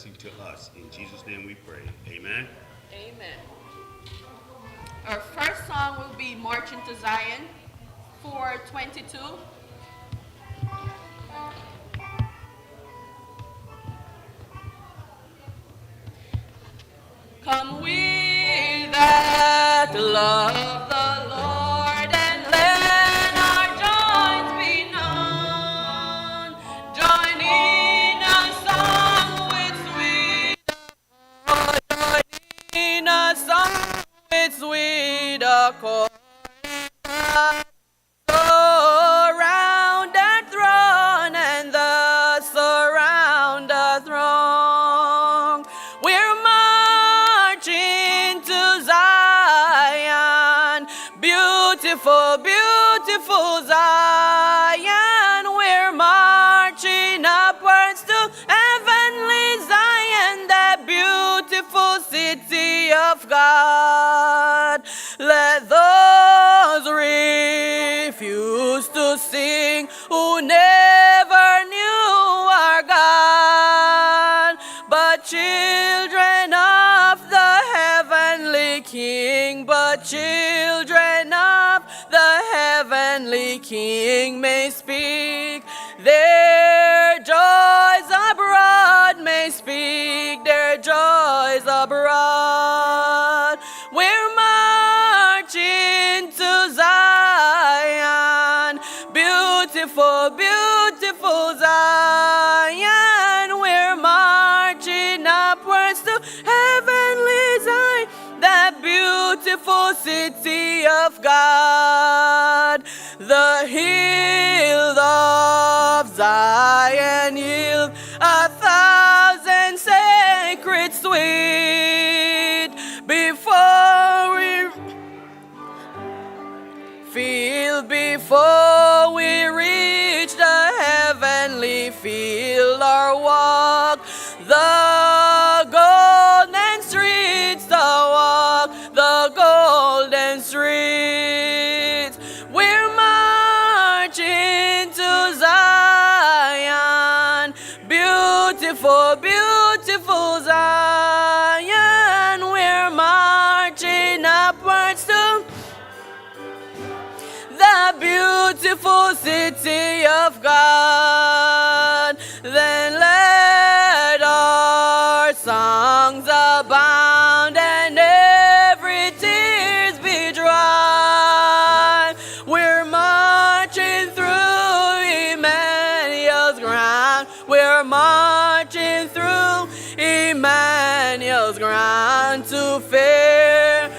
blessing to us. In Jesus' name we pray. Amen. Amen. Our first song will be Marching to Zion, 422. Come we that love the Lord, and let our joys be known. Join in a song with sweet accord. Join in a song with sweet accord. Around the throne and thus around the throne. We're marching to Zion, beautiful, beautiful Zion. We're marching upwards to heavenly Zion, that beautiful city of God. Let those refuse to sing who never knew our God, but children of the heavenly King, but children of the heavenly King may speak their joys abroad, may speak their joys abroad. We're marching to Zion, beautiful, beautiful Zion. We're marching upwards to heavenly Zion, that beautiful city of God. The hill of Zion yield 1,000 sacred sweet before we feel, before we reach the heavenly field. Our walk the golden streets, the walk the golden streets. We're marching to Zion, beautiful, beautiful Zion. We're marching upwards to the beautiful city of God. Then let our songs abound and every tears be dry. We're marching through Emmanuel's ground. We're marching through Emmanuel's ground to fairer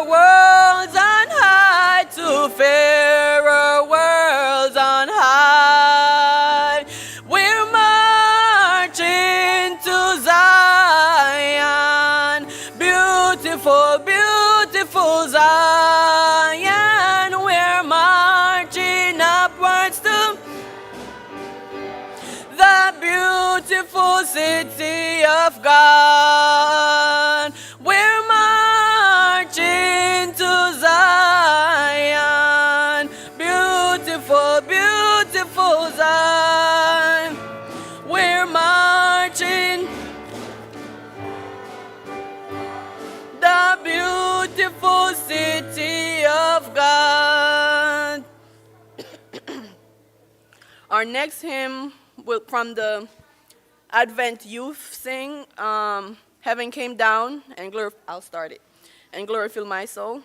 worlds on high, to fairer worlds on high. We're marching to Zion, beautiful, beautiful Zion. We're marching upwards to the beautiful city of God. We're marching to Zion, beautiful, beautiful Zion. We're marching the beautiful city of God. Our next hymn will from the Advent youth sing, Heaven Came Down, and I'll start it. And Glory Fill My Soul.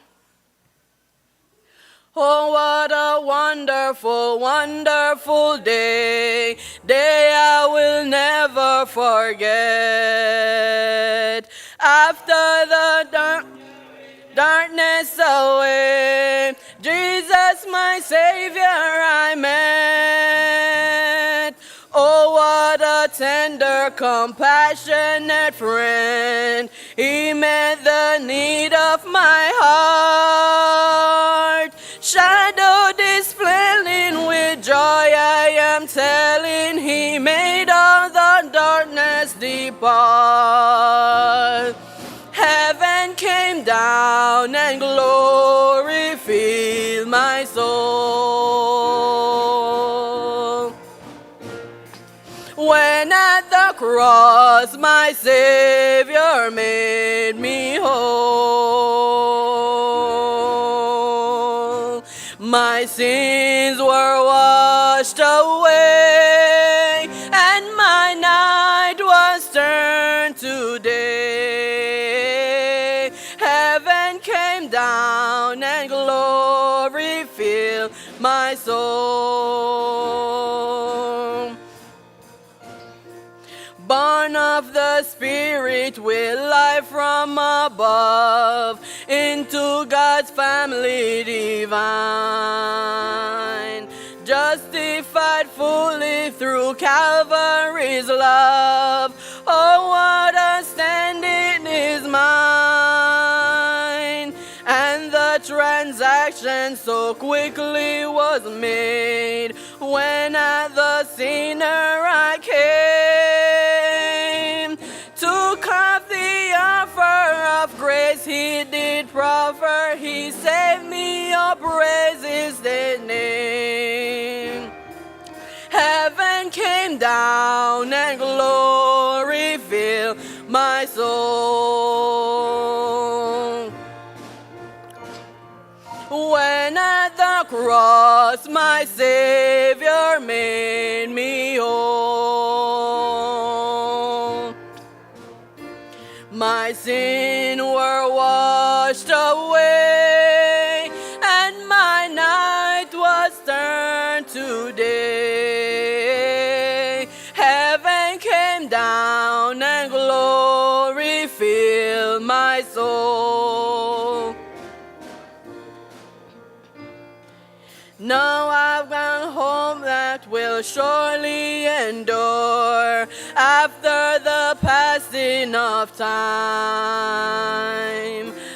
Oh, what a wonderful, wonderful day, day I will never forget. After the darkness away, Jesus my Savior I met. Oh, what a tender, compassionate friend. He met the need of my heart. Shadow displaying with joy, I am telling, He made all the darkness depart. Heaven came down and glory filled my soul. When at the cross cross, my Savior made me whole. My sins were washed away, and my night was turned to day. Heaven came down and glory filled my soul. Born of the Spirit with life from above, into God's family divine. Justified fully through Calvary's love. Oh, what a standing is mine. And the transaction so quickly was made, when at the sinner I came. Took off the offer of grace he did proffer. He saved me, oh, praise his name. Heaven came down and glory filled my soul. When at the cross my Savior made me whole. My sins were washed away, and my night was turned to day. Heaven came down and glory filled my soul. Now I've gone home that will surely endure after the passing of time.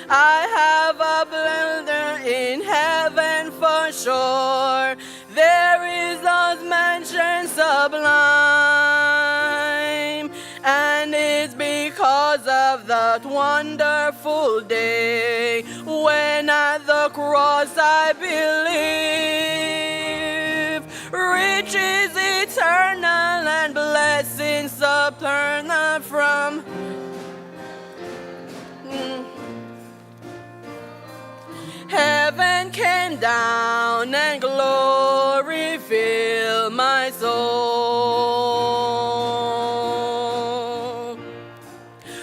I have a builder in heaven for sure. There is those mansions sublime, and it's because of that wonderful day when at the cross I believe. Riches eternal and blessings supernal from heaven came down and glory filled my soul.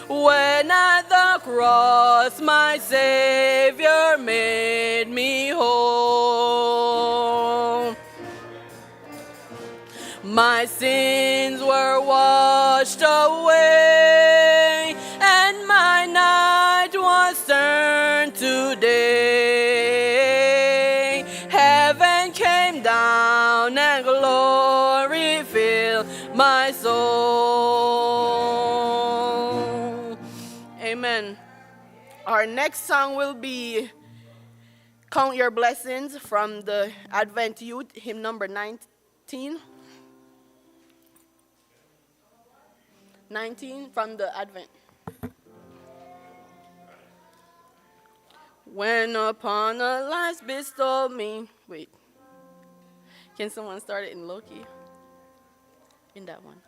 When at the cross my Savior made me whole. My sins were washed away, and my night was turned to day. Heaven came down and glory filled my soul. Amen. Our next song will be Count Your Blessings from the Advent Youth, hymn number 19. 19 from the Advent. When upon a life bestowed me. Wait. Can someone start it in low key? In that one.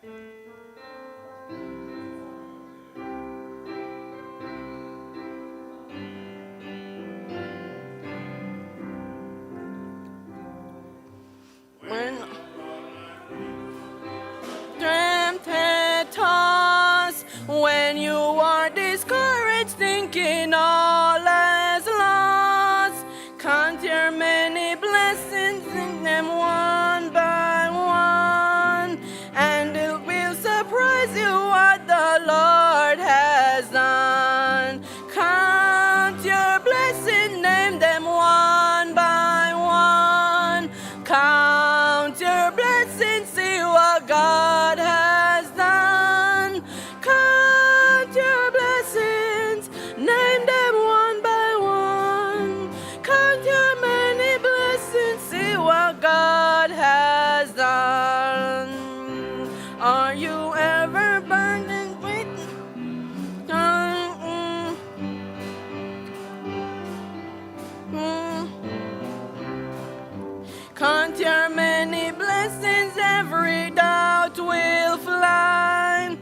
When tempted, tossed, when you are discouraged, thinking all is lost, count your many blessings, sing them one by one, and it will surprise you what the Lord has done. Count your blessings, name them one by one. Count your blessings, see what God has done. Count your blessings, name them one by one. Count your many blessings, see what God has done. Are you ever burdened with Count your many blessings, every doubt will fly.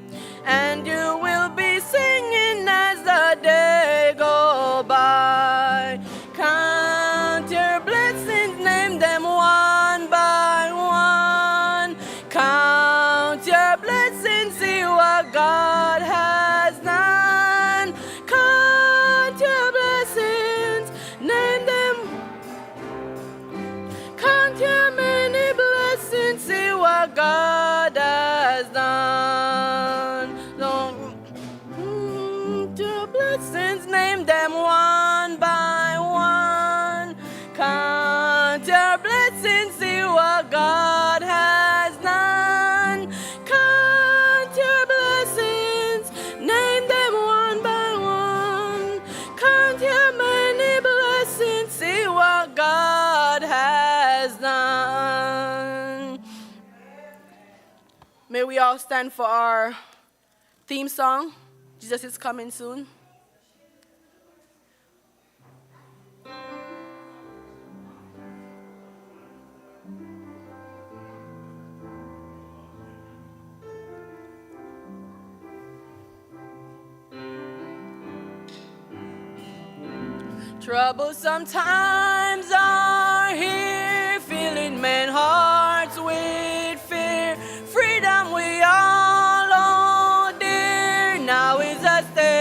we all stand for our theme song, Jesus is Coming Soon. Troublesome times are here, filling men's hearts with fear. Freedom we all hold dear, now is at stake.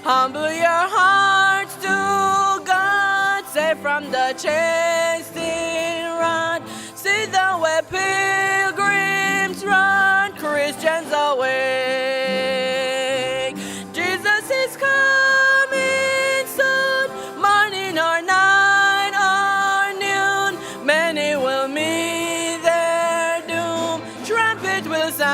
Humble your hearts to God, save from the chains still run. See the way pilgrims run, Christians awake. Jesus is coming soon, morning or night or noon. Many will meet their doom, trumpet will sound.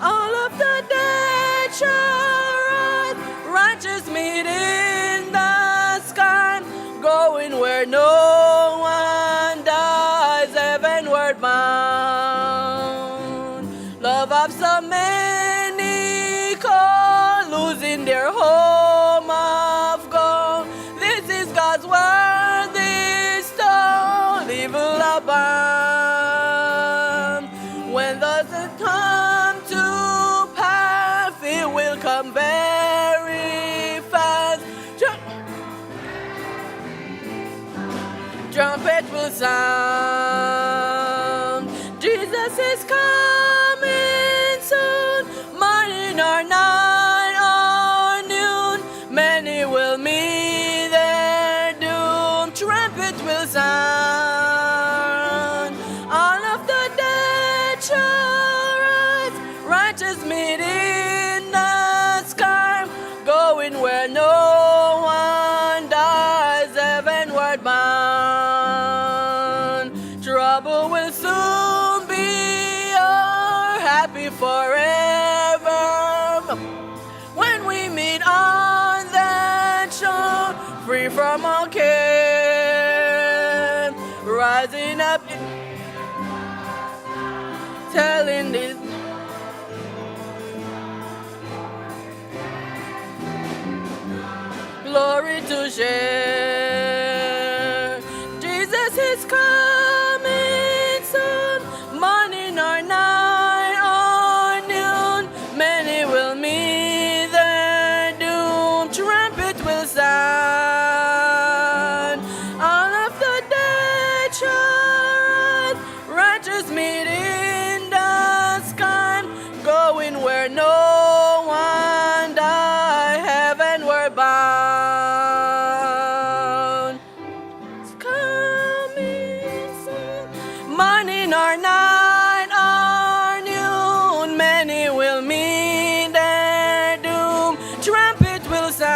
All of the dead shall rise, righteous meet in the sky, going where no one dies, heavenward bound. Love of so many call, losing their home of gold. This is God's word, this told, evil abound. When those that come to pass, it will come very fast. Trumpet will sound. Jesus is coming soon, morning or night or noon. Many will meet their doom, trumpet will sound. All of the dead shall rise, righteous meet in the sky, going where no one dies, heavenward bound. Trouble will soon be o'er, happy forever. When we meet on that shore, free from all care, rising up, telling this. Glory to share. Jesus is coming soon, morning or night or noon. Many will meet their doom, trumpet will sound. All of the dead shall rise, righteous meet in the sky, going where no one died, heavenward bound. It's coming soon, morning or night or noon. Many will meet their doom, trumpet will sound.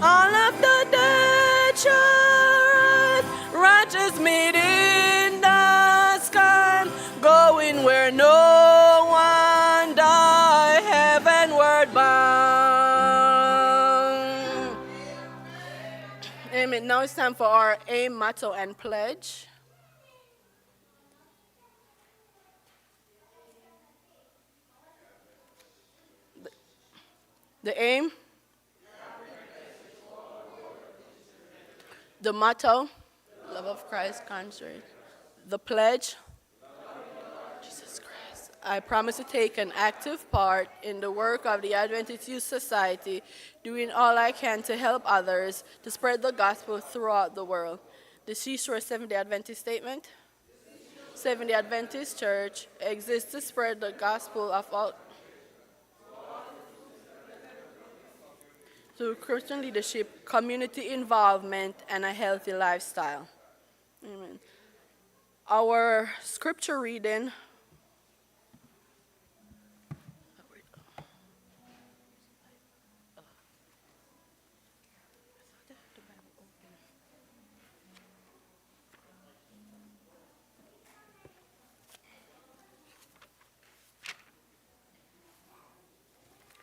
All of the dead shall rise, righteous meet in the sky, going where no one died, heavenward bound. Amen. Now it's time for our aim, motto, and pledge. The aim, the motto, love of Christ, consecrate. The pledge, Jesus Christ. I promise to take an active part in the work of the Adventist Youth Society, doing all I can to help others to spread the gospel throughout the world. The Seashore Seventh-day Adventist Statement. Seventh-day Adventist Church exists to spread the gospel of all through Christian leadership, community involvement, and a healthy lifestyle. Amen. Our scripture reading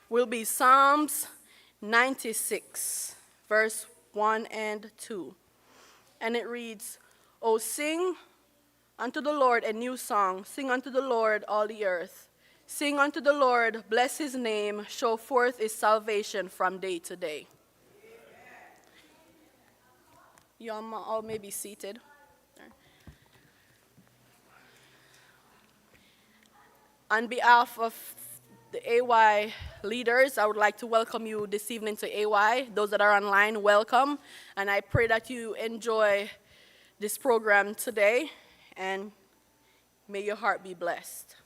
will be Psalms 96, verse 1 and 2. And it reads, Oh, sing unto the Lord a new song. Sing unto the Lord all the earth. Sing unto the Lord, bless his name, show forth his salvation from day to day. You all may be seated. On behalf of the AY leaders, I would like to welcome you this evening to AY. Those that are online, welcome. And I pray that you enjoy this program today, and may your heart be blessed.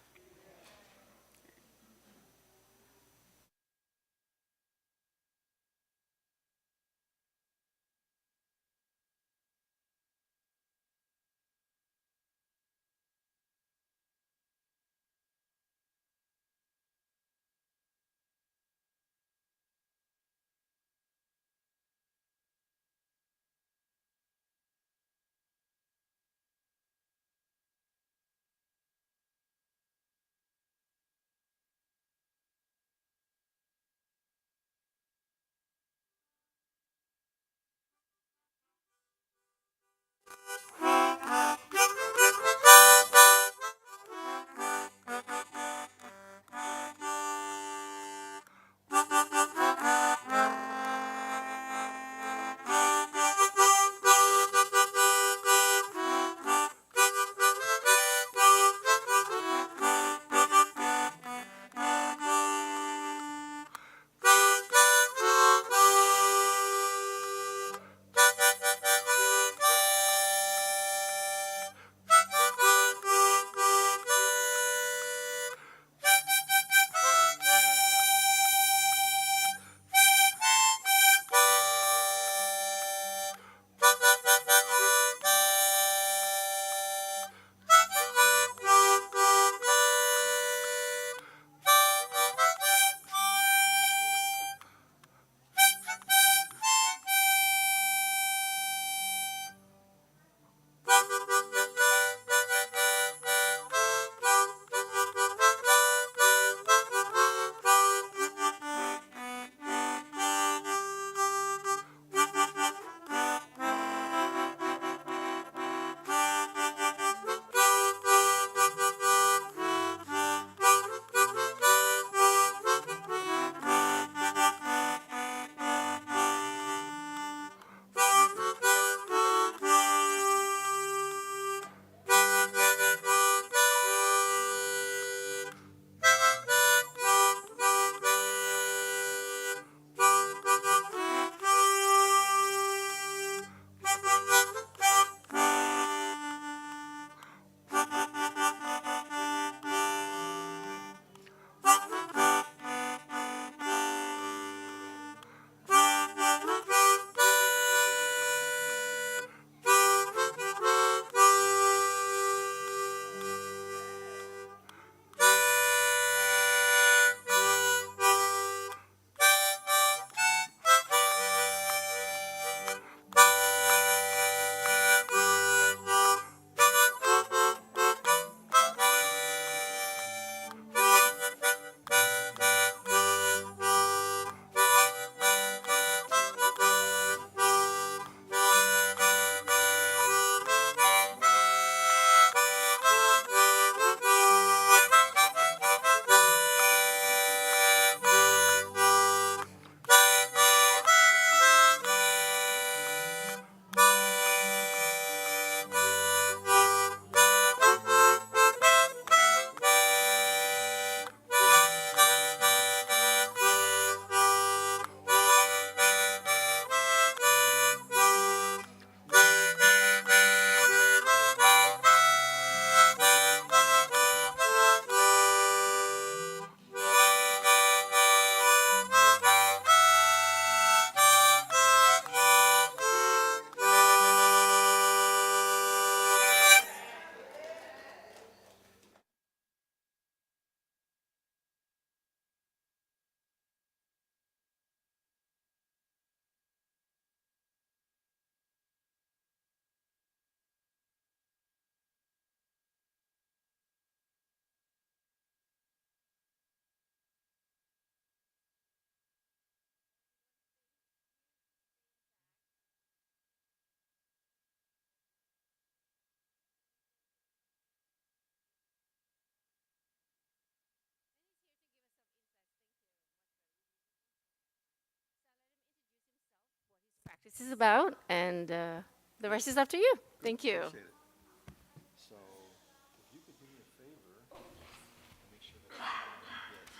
practice is about, and the rest is up to you. Thank you. Appreciate it. So, if you could do me a favor, make sure that everyone gets.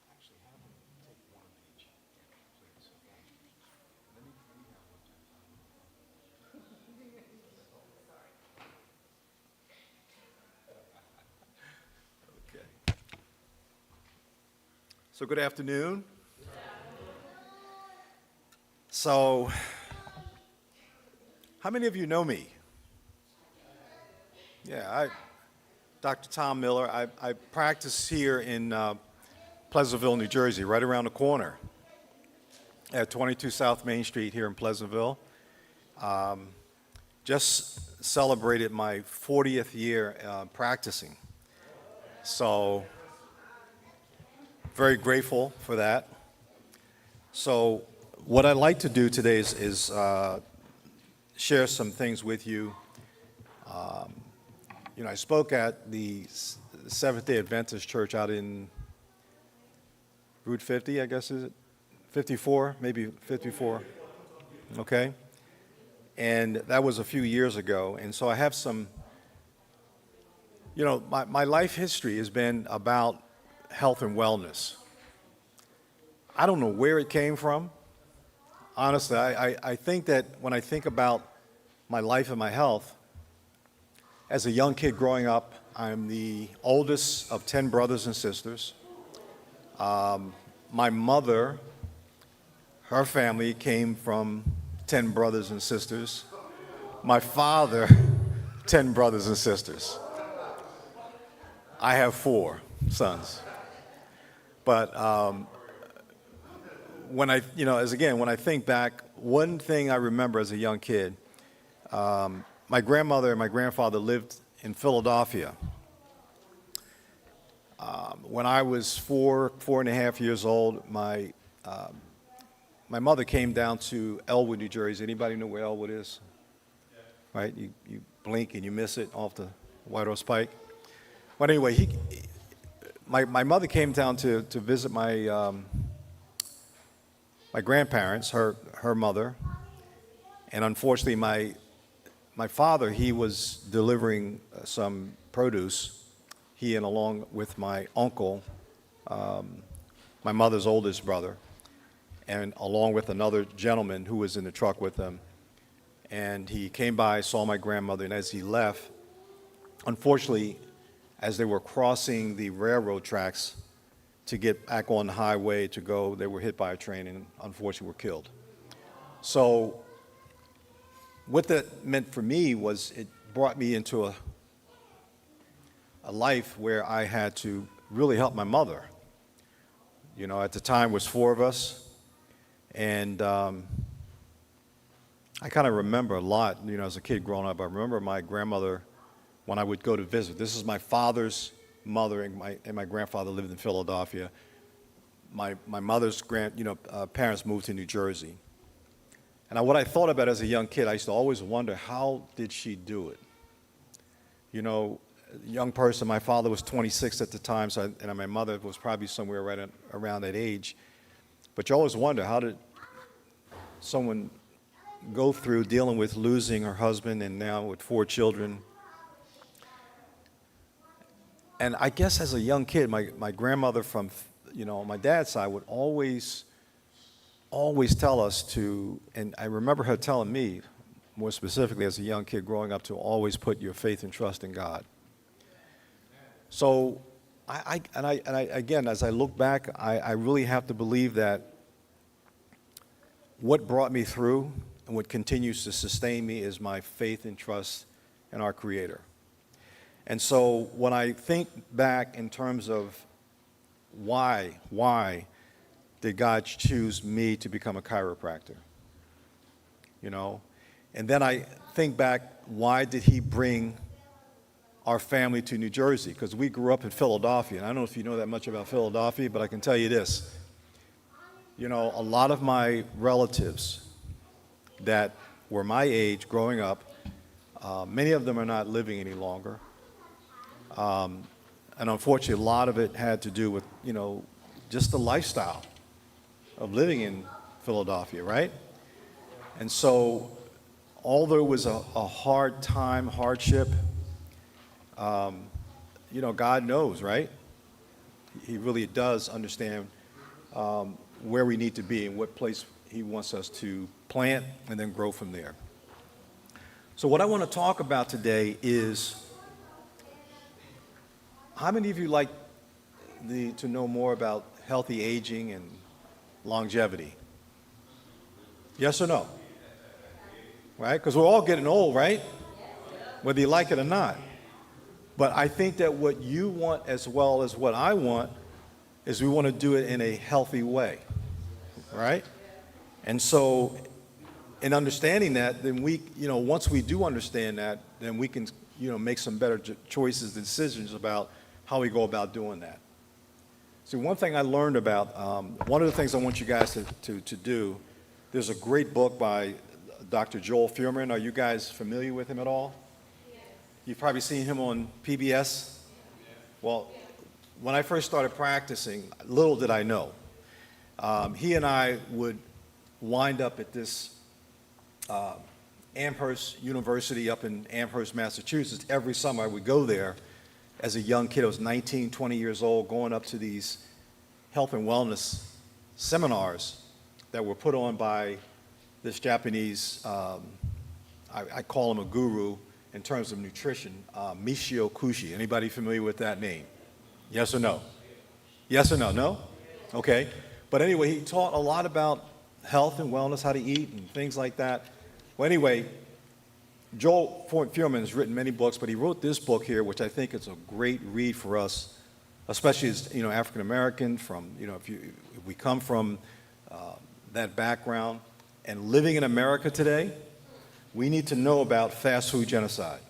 Actually, have them take one of each, please. Okay. Let me have one time. Okay. So, good afternoon. So, how many of you know me? Yeah, Dr. Tom Miller. I practice here in Pleasantville, New Jersey, right around the corner at 22 South Main Street here in Pleasantville. Just celebrated my 40th year practicing. So, very grateful for that. So, what I'd like to do today is share some things with you. I spoke at the Seventh-day Adventist church out in Route 50, I guess, is it? 54, maybe 54. Okay. And that was a few years ago. And so I have some, my life history has been about health and wellness. I don't know where it came from. Honestly, I think that when I think about my life and my health, as a young kid growing up, I'm the oldest of 10 brothers and sisters. My mother, her family came from 10 brothers and sisters. My father, 10 brothers and sisters. I have 4 sons. But when I think back, one thing I remember as a young kid, my grandmother and my grandfather lived in Philadelphia. When I was 4.5 years old, my mother came down to Elwood, New Jersey. Anybody know where Elwood is? Right? You blink and you miss it off the White Horse Pike. But anyway, my mother came down to visit my grandparents, her mother, and unfortunately my father, he was delivering some produce, he and along with my uncle, my mother's oldest brother, and along with another gentleman who was in the truck with them. And he came by, saw my grandmother, and as he left, unfortunately, as they were crossing the railroad tracks to get back on the highway to go, they were hit by a train and unfortunately were killed. So what that meant for me was it brought me into a life where I had to really help my mother. At the time, was 4 of us, and I kind of remember a lot, as a kid growing up. I remember my grandmother, when I would go to visit. This is my father's mother, and my grandfather lived in Philadelphia. My mother's parents moved to New Jersey. And what I thought about as a young kid, I used to always wonder, how did she do it? A young person, my father was 26 at the time, and my mother was probably somewhere right around that age. But you always wonder, how did someone go through dealing with losing her husband and now with 4 children? And I guess as a young kid, my grandmother from, my dad's side would always tell us to, and I remember her telling me, more specifically as a young kid growing up, to always put your faith and trust in God. So, again, as I look back, I really have to believe that what brought me through and what continues to sustain me is my faith and trust in our Creator. And so when I think back in terms of why did God choose me to become a chiropractor? And then I think back, why did he bring our family to New Jersey? Because we grew up in Philadelphia, and I don't know if you know that much about Philadelphia, but I can tell you this. A lot of my relatives that were my age growing up, many of them are not living any longer. And unfortunately, a lot of it had to do with, just the lifestyle of living in Philadelphia, right? And so, although it was a hard time, hardship, God knows, right? He really does understand where we need to be and what place he wants us to plant and then grow from there. So what I want to talk about today is, how many of you like to know more about healthy aging and longevity? Yes or no? Right? Because we're all getting old, right? Whether you like it or not. But I think that what you want as well as what I want is we want to do it in a healthy way, right? And so in understanding that, then we, once we do understand that, then we can, make some better choices and decisions about how we go about doing that. See, one thing I learned about, one of the things I want you guys to do, there's a great book by Dr. Joel Fuhrman. Are you guys familiar with him at all? Yes. You've probably seen him on PBS. Well, when I first started practicing, little did I know, he and I would wind up at this Amherst University up in Amherst, Massachusetts. Every summer I would go there as a young kid. I was 19, 20 years old, going up to these health and wellness seminars that were put on by this Japanese, I call him a guru in terms of nutrition, Michio Kushi. Anybody familiar with that name? Yes or no? Yes or no? No? Okay. But anyway, he taught a lot about health and wellness, how to eat and things like that. Well, anyway, Joel Fuhrman has written many books, but he wrote this book here, which I think is a great read for us, especially as, African American, from, if we come from that background and living in America today, we need to know about fast food genocide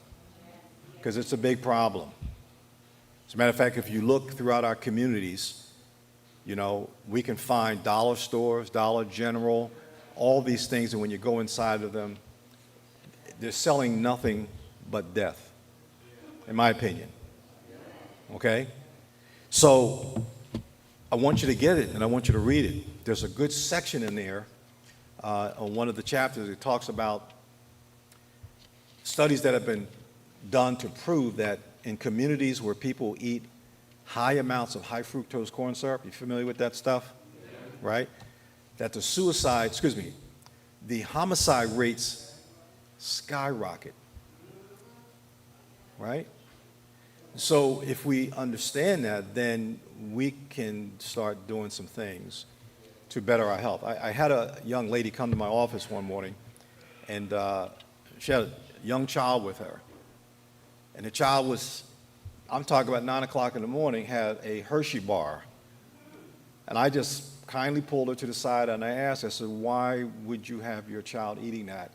because it's a big problem. As a matter of fact, if you look throughout our communities, we can find dollar stores, Dollar General, all these things, and when you go inside of them, they're selling nothing but death, in my opinion. Okay? So I want you to get it, and I want you to read it. There's a good section in there on one of the chapters. It talks about studies that have been done to prove that in communities where people eat high amounts of high fructose corn syrup, you familiar with that stuff? Yeah. Right? That the homicide rates skyrocket. Right? So if we understand that, then we can start doing some things to better our health. I had a young lady come to my office one morning, and she had a young child with her. And the child was, I'm talking about 9 o'clock in the morning, had a Hershey bar. And I just kindly pulled her to the side and I asked her, I said, why would you have your child eating that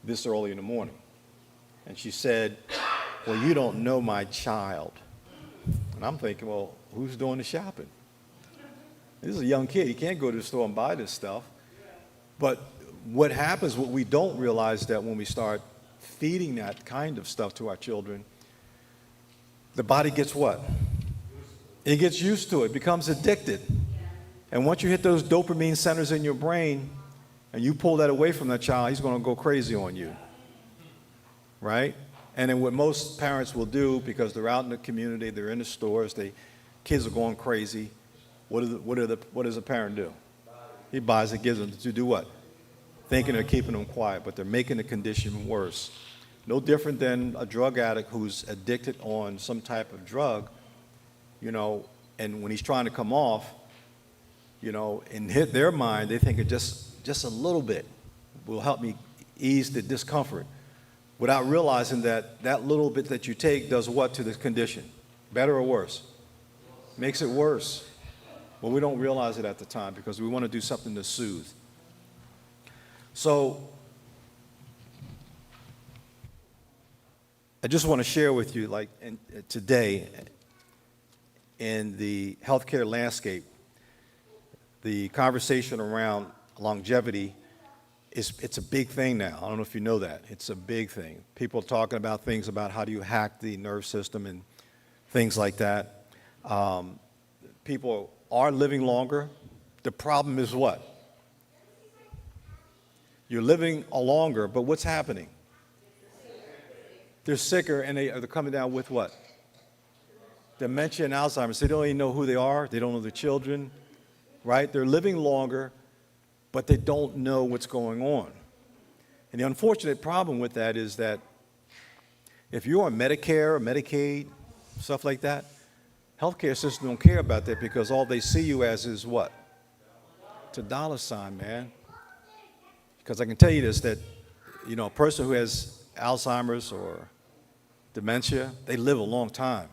this early in the morning? And she said, well, you don't know my child. And I'm thinking, well, who's doing the shopping? This is a young kid. He can't go to the store and buy this stuff. But what happens, what we don't realize, that when we start feeding that kind of stuff to our children, the body gets what? It gets used to it, becomes addicted. And once you hit those dopamine centers in your brain and you pull that away from that child, he's going to go crazy on you. Right? And then what most parents will do, because they're out in the community, they're in the stores, kids are going crazy, what does a parent do? He buys it, gives them to do what? Thinking they're keeping them quiet, but they're making the condition worse. No different than a drug addict who's addicted on some type of drug, and when he's trying to come off, in their mind, they think it just a little bit will help me ease the discomfort, without realizing that that little bit that you take does what to the condition? Better or worse? Makes it worse. Well, we don't realize it at the time because we want to do something to soothe. So I just want to share with you, today, in the healthcare landscape, the conversation around longevity it's a big thing now. I don't know if you know that. It's a big thing. People are talking about things about how do you hack the nerve system and things like that. People are living longer. The problem is what? You're living longer, but what's happening? They're sicker, and they're coming down with what? Dementia and Alzheimer's. They don't even know who they are. They don't know their children, right? They're living longer, but they don't know what's going on. And the unfortunate problem with that is that if you're on Medicare or Medicaid, stuff like that, healthcare systems don't care about that because all they see you as is what? It's a dollar sign, man. Because I can tell you this, that, you know, a person who has Alzheimer's or dementia, they live a long time.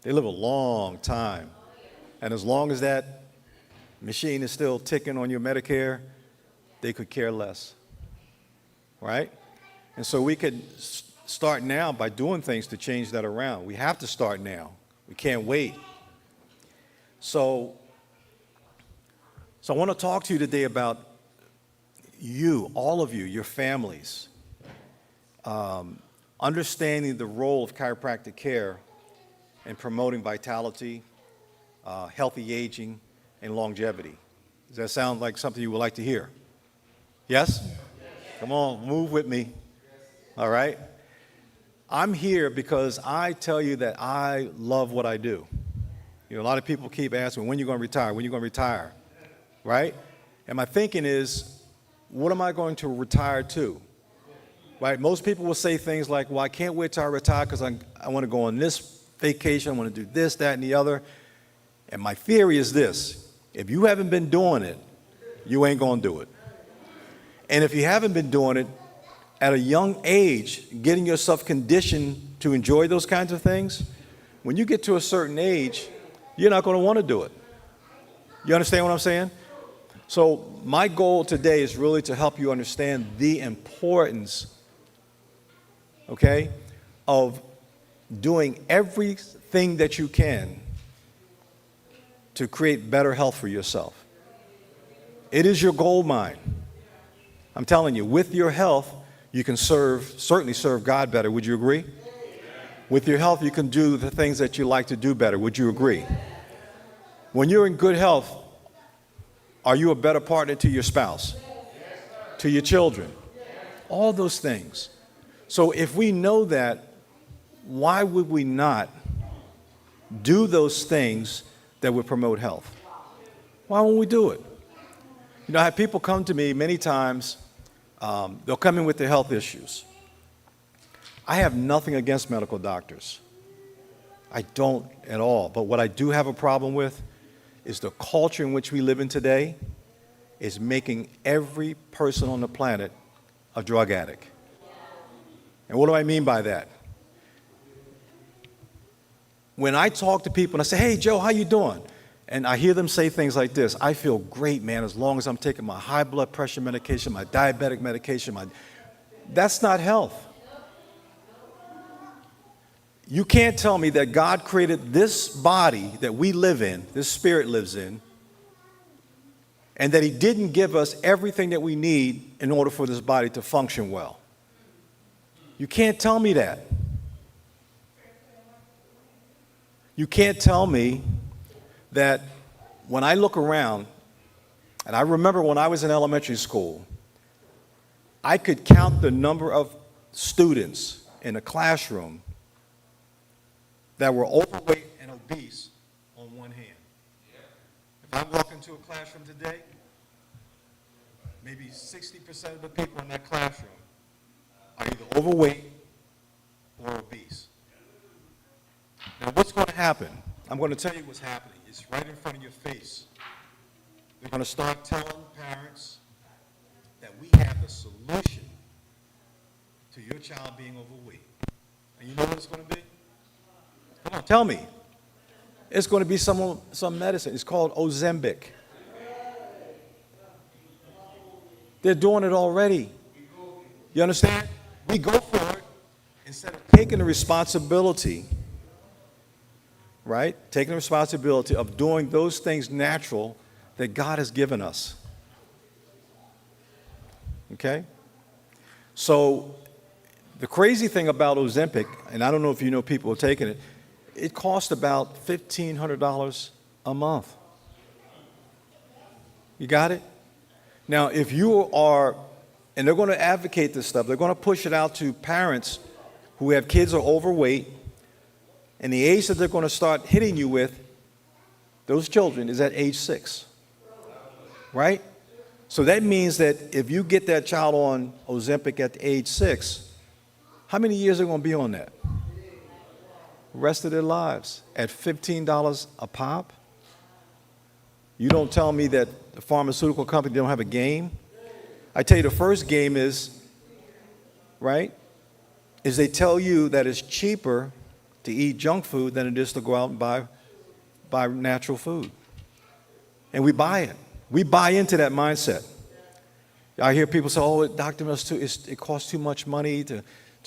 They live a long time. And as long as that machine is still ticking on your Medicare, they could care less, right? And so we could start now by doing things to change that around. We have to start now. We can't wait. So I want to talk to you today about you, all of you, your families, understanding the role of chiropractic care in promoting vitality, healthy aging, and longevity. Does that sound like something you would like to hear? Yes? Come on, move with me. All right? I'm here because I tell you that I love what I do. You know, a lot of people keep asking, when are you going to retire? When are you going to retire? Right? And my thinking is, what am I going to retire to? Right? Most people will say things like, well, I can't wait till I retire because I want to go on this vacation, I want to do this, that, and the other. And my theory is this: if you haven't been doing it, you ain't going to do it. And if you haven't been doing it at a young age, getting yourself conditioned to enjoy those kinds of things, when you get to a certain age, you're not going to want to do it. You understand what I'm saying? So my goal today is really to help you understand the importance, okay, of doing everything that you can to create better health for yourself. It is your gold mine. I'm telling you, with your health, you can certainly serve God better. Would you agree? With your health, you can do the things that you like to do better. Would you agree? When you're in good health, are you a better partner to your spouse, to your children? All those things. So if we know that, why would we not do those things that would promote health? Why won't we do it? You know, I have people come to me many times. They'll come in with their health issues. I have nothing against medical doctors. I don't at all. But what I do have a problem with is the culture in which we live in today is making every person on the planet a drug addict. And what do I mean by that? When I talk to people and I say, hey, Joe, how you doing? And I hear them say things like this: I feel great, man, as long as I'm taking my high blood pressure medication, my diabetic medication. That's not health. You can't tell me that God created this body that we live in, this spirit lives in, and that he didn't give us everything that we need in order for this body to function well. You can't tell me that. You can't tell me that when I look around, and I remember when I was in elementary school, I could count the number of students in a classroom that were overweight and obese on one hand. If I walk into a classroom today, maybe 60% of the people in that classroom are either overweight or obese. Now, what's going to happen? I'm going to tell you what's happening. It's right in front of your face. They're going to start telling parents that we have the solution to your child being overweight. And you know what it's going to be? Come on, tell me. It's going to be some medicine. It's called Ozempic. They're doing it already. You understand? We go for it instead of taking the responsibility, right? Taking the responsibility of doing those things natural that God has given us. Okay? So the crazy thing about Ozempic, and I don't know if you know people who are taking it, it costs about $1,500 a month. You got it? Now, if you are And they're going to advocate this stuff. They're going to push it out to parents who have kids who are overweight. And the age that they're going to start hitting you with, those children, is at age 6. Right? So that means that if you get that child on Ozempic at age 6, how many years are they going to be on that? The rest of their lives at $15 a pop? You don't tell me that the pharmaceutical company don't have a game? I tell you, the first game is, right, is they tell you that it's cheaper to eat junk food than it is to go out and buy natural food. And we buy it. We buy into that mindset. I hear people say, oh, Dr. it costs too much money to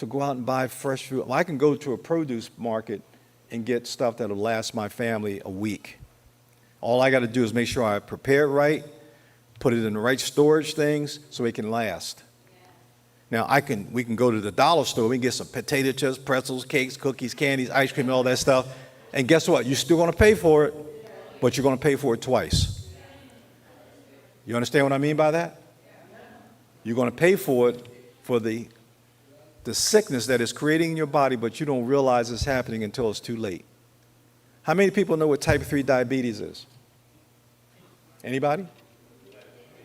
go out and buy fresh fruit. Well, I can go to a produce market and get stuff that will last my family a week. All I got to do is make sure I prepare it right, put it in the right storage things so it can last. Now, we can go to the dollar store, we can get some potato chips, pretzels, cakes, cookies, candies, ice cream, and all that stuff. And guess what? You're still going to pay for it, but you're going to pay for it twice. You understand what I mean by that? You're going to pay for it for the sickness that is creating in your body, but you don't realize it's happening until it's too late. How many people know what type 3 diabetes is? Anybody?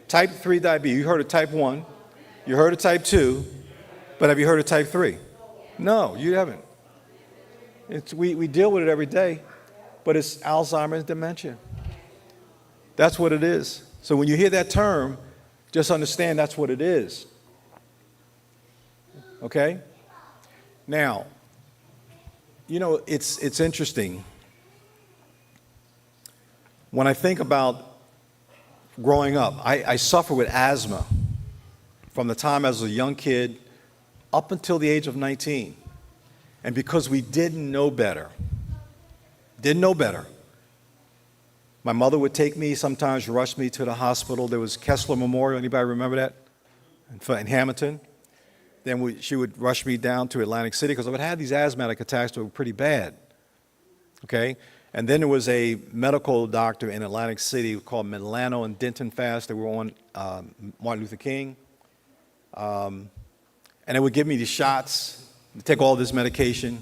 Type 3 diabetes. You heard of type 1. You heard of type 2. But have you heard of type 3? No, you haven't. We deal with it every day, but it's Alzheimer's dementia. That's what it is. So when you hear that term, just understand that's what it is. Okay? Now, you know, it's interesting. When I think about growing up, I suffered with asthma from the time I was a young kid up until the age of 19. And because we didn't know better, my mother would take me, sometimes rush me to the hospital. There was Kessler Memorial. Anybody remember that? In Hamilton. Then she would rush me down to Atlantic City because I would have these asthmatic attacks that were pretty bad. Okay? And then there was a medical doctor in Atlantic City called Milano and Denton Fast. They were on Martin Luther King. And they would give me these shots, take all this medication,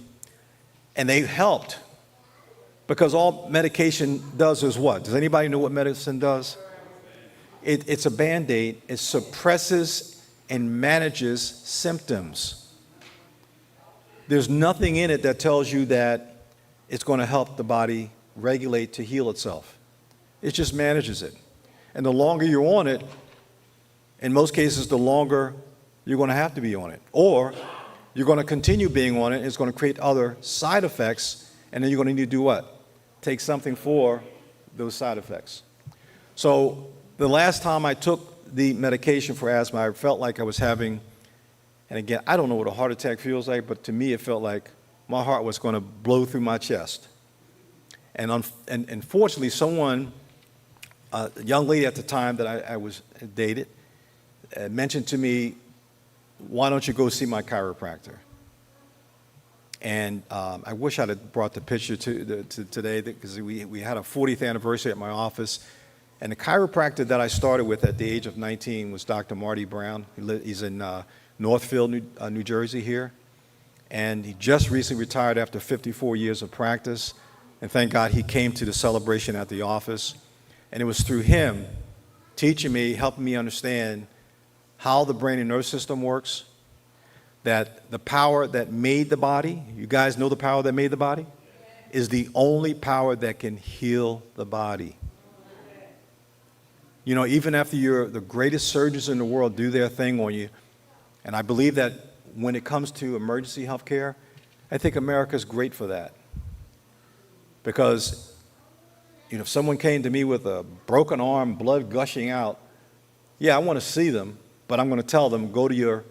and they helped. Because all medication does is what? Does anybody know what medicine does? It's a Band-Aid. It suppresses and manages symptoms. There's nothing in it that tells you that it's going to help the body regulate to heal itself. It just manages it. And the longer you're on it, in most cases, the longer you're going to have to be on it. Or you're going to continue being on it, and it's going to create other side effects, and then you're going to need to do what? Take something for those side effects. So the last time I took the medication for asthma, I felt like I was having, and again, I don't know what a heart attack feels like, but to me it felt like my heart was going to blow through my chest. And unfortunately, a young lady at the time that I was dated, mentioned to me, why don't you go see my chiropractor? And I wish I'd have brought the picture to today because we had a 40th anniversary at my office. And the chiropractor that I started with at the age of 19 was Dr. Marty Brown. He's in Northfield, New Jersey here. And he just recently retired after 54 years of practice. And thank God he came to the celebration at the office. And it was through him teaching me, helping me understand how the brain and nervous system works, that the power that made the body, you guys know the power that made the body, is the only power that can heal the body. You know, even after the greatest surgeons in the world do their thing on you, and I believe that when it comes to emergency health care, I think America's great for that. Because, you know, if someone came to me with a broken arm, blood gushing out, yeah, I want to see them, but I'm going to tell them, go to your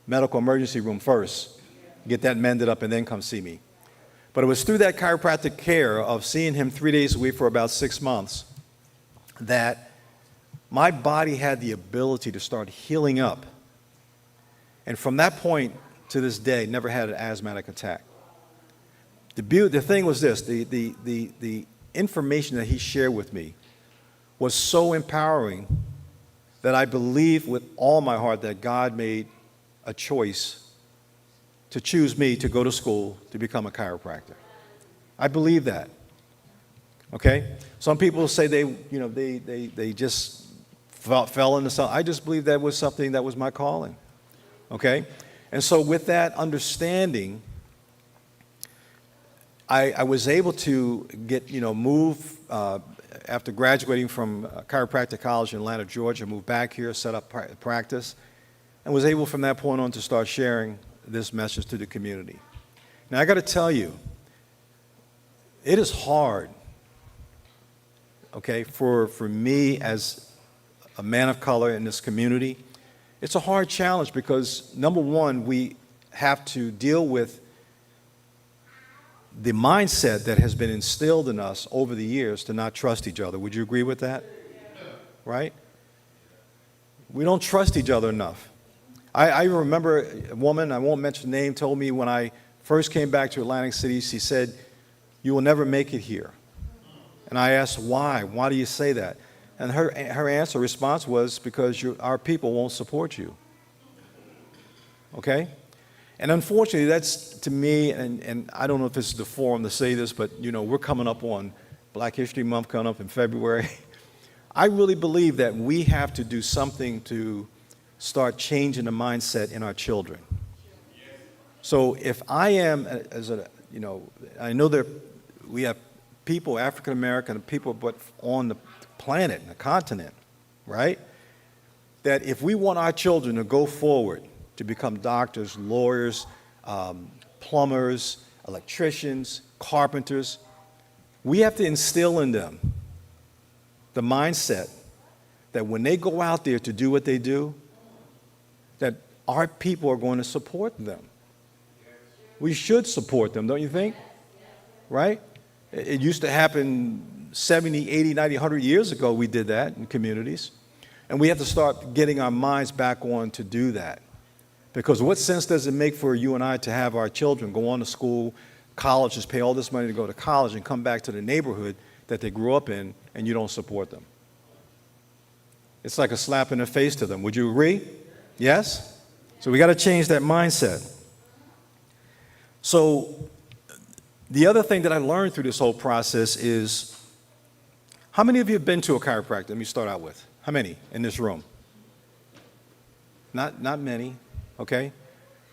medical emergency room first, get that mended up, and then come see me. But it was through that chiropractic care of seeing him 3 days a week for about 6 months that my body had the ability to start healing up. And from that point to this day, never had an asthmatic attack. The thing was this, the information that he shared with me was so empowering that I believe with all my heart that God made a choice to choose me to go to school to become a chiropractor. I believe that. Okay? Some people say they just fell into something. I just believe that was something that was my calling. Okay? And so with that understanding, I was able to get, move after graduating from Chiropractic College in Atlanta, Georgia, moved back here, set up practice, and was able from that point on to start sharing this message to the community. Now, I got to tell you, it is hard, okay, for me as a man of color in this community. It's a hard challenge because, number one, we have to deal with the mindset that has been instilled in us over the years to not trust each other. Would you agree with that? Right? We don't trust each other enough. I remember a woman, I won't mention the name, told me when I first came back to Atlantic City, she said, "You will never make it here." And I asked, why? Why do you say that? And her response was, because our people won't support you. Okay? And unfortunately, that's, to me, and I don't know if this is the forum to say this, but, we're coming up on Black History Month coming up in February. I really believe that we have to do something to start changing the mindset in our children. So if I am, I know we have people, African American people, but on the planet, the continent, right? That if we want our children to go forward, to become doctors, lawyers, plumbers, electricians, carpenters, we have to instill in them the mindset that when they go out there to do what they do, that our people are going to support them. We should support them, don't you think? Right? It used to happen 70, 80, 90, 100 years ago. We did that in communities. And we have to start getting our minds back on to do that. Because what sense does it make for you and I to have our children go on to school, colleges, pay all this money to go to college and come back to the neighborhood that they grew up in and you don't support them? It's like a slap in the face to them. Would you agree? Yes? So we got to change that mindset. So the other thing that I learned through this whole process is, how many of you have been to a chiropractor? Let me start out with. How many in this room? Not many, okay?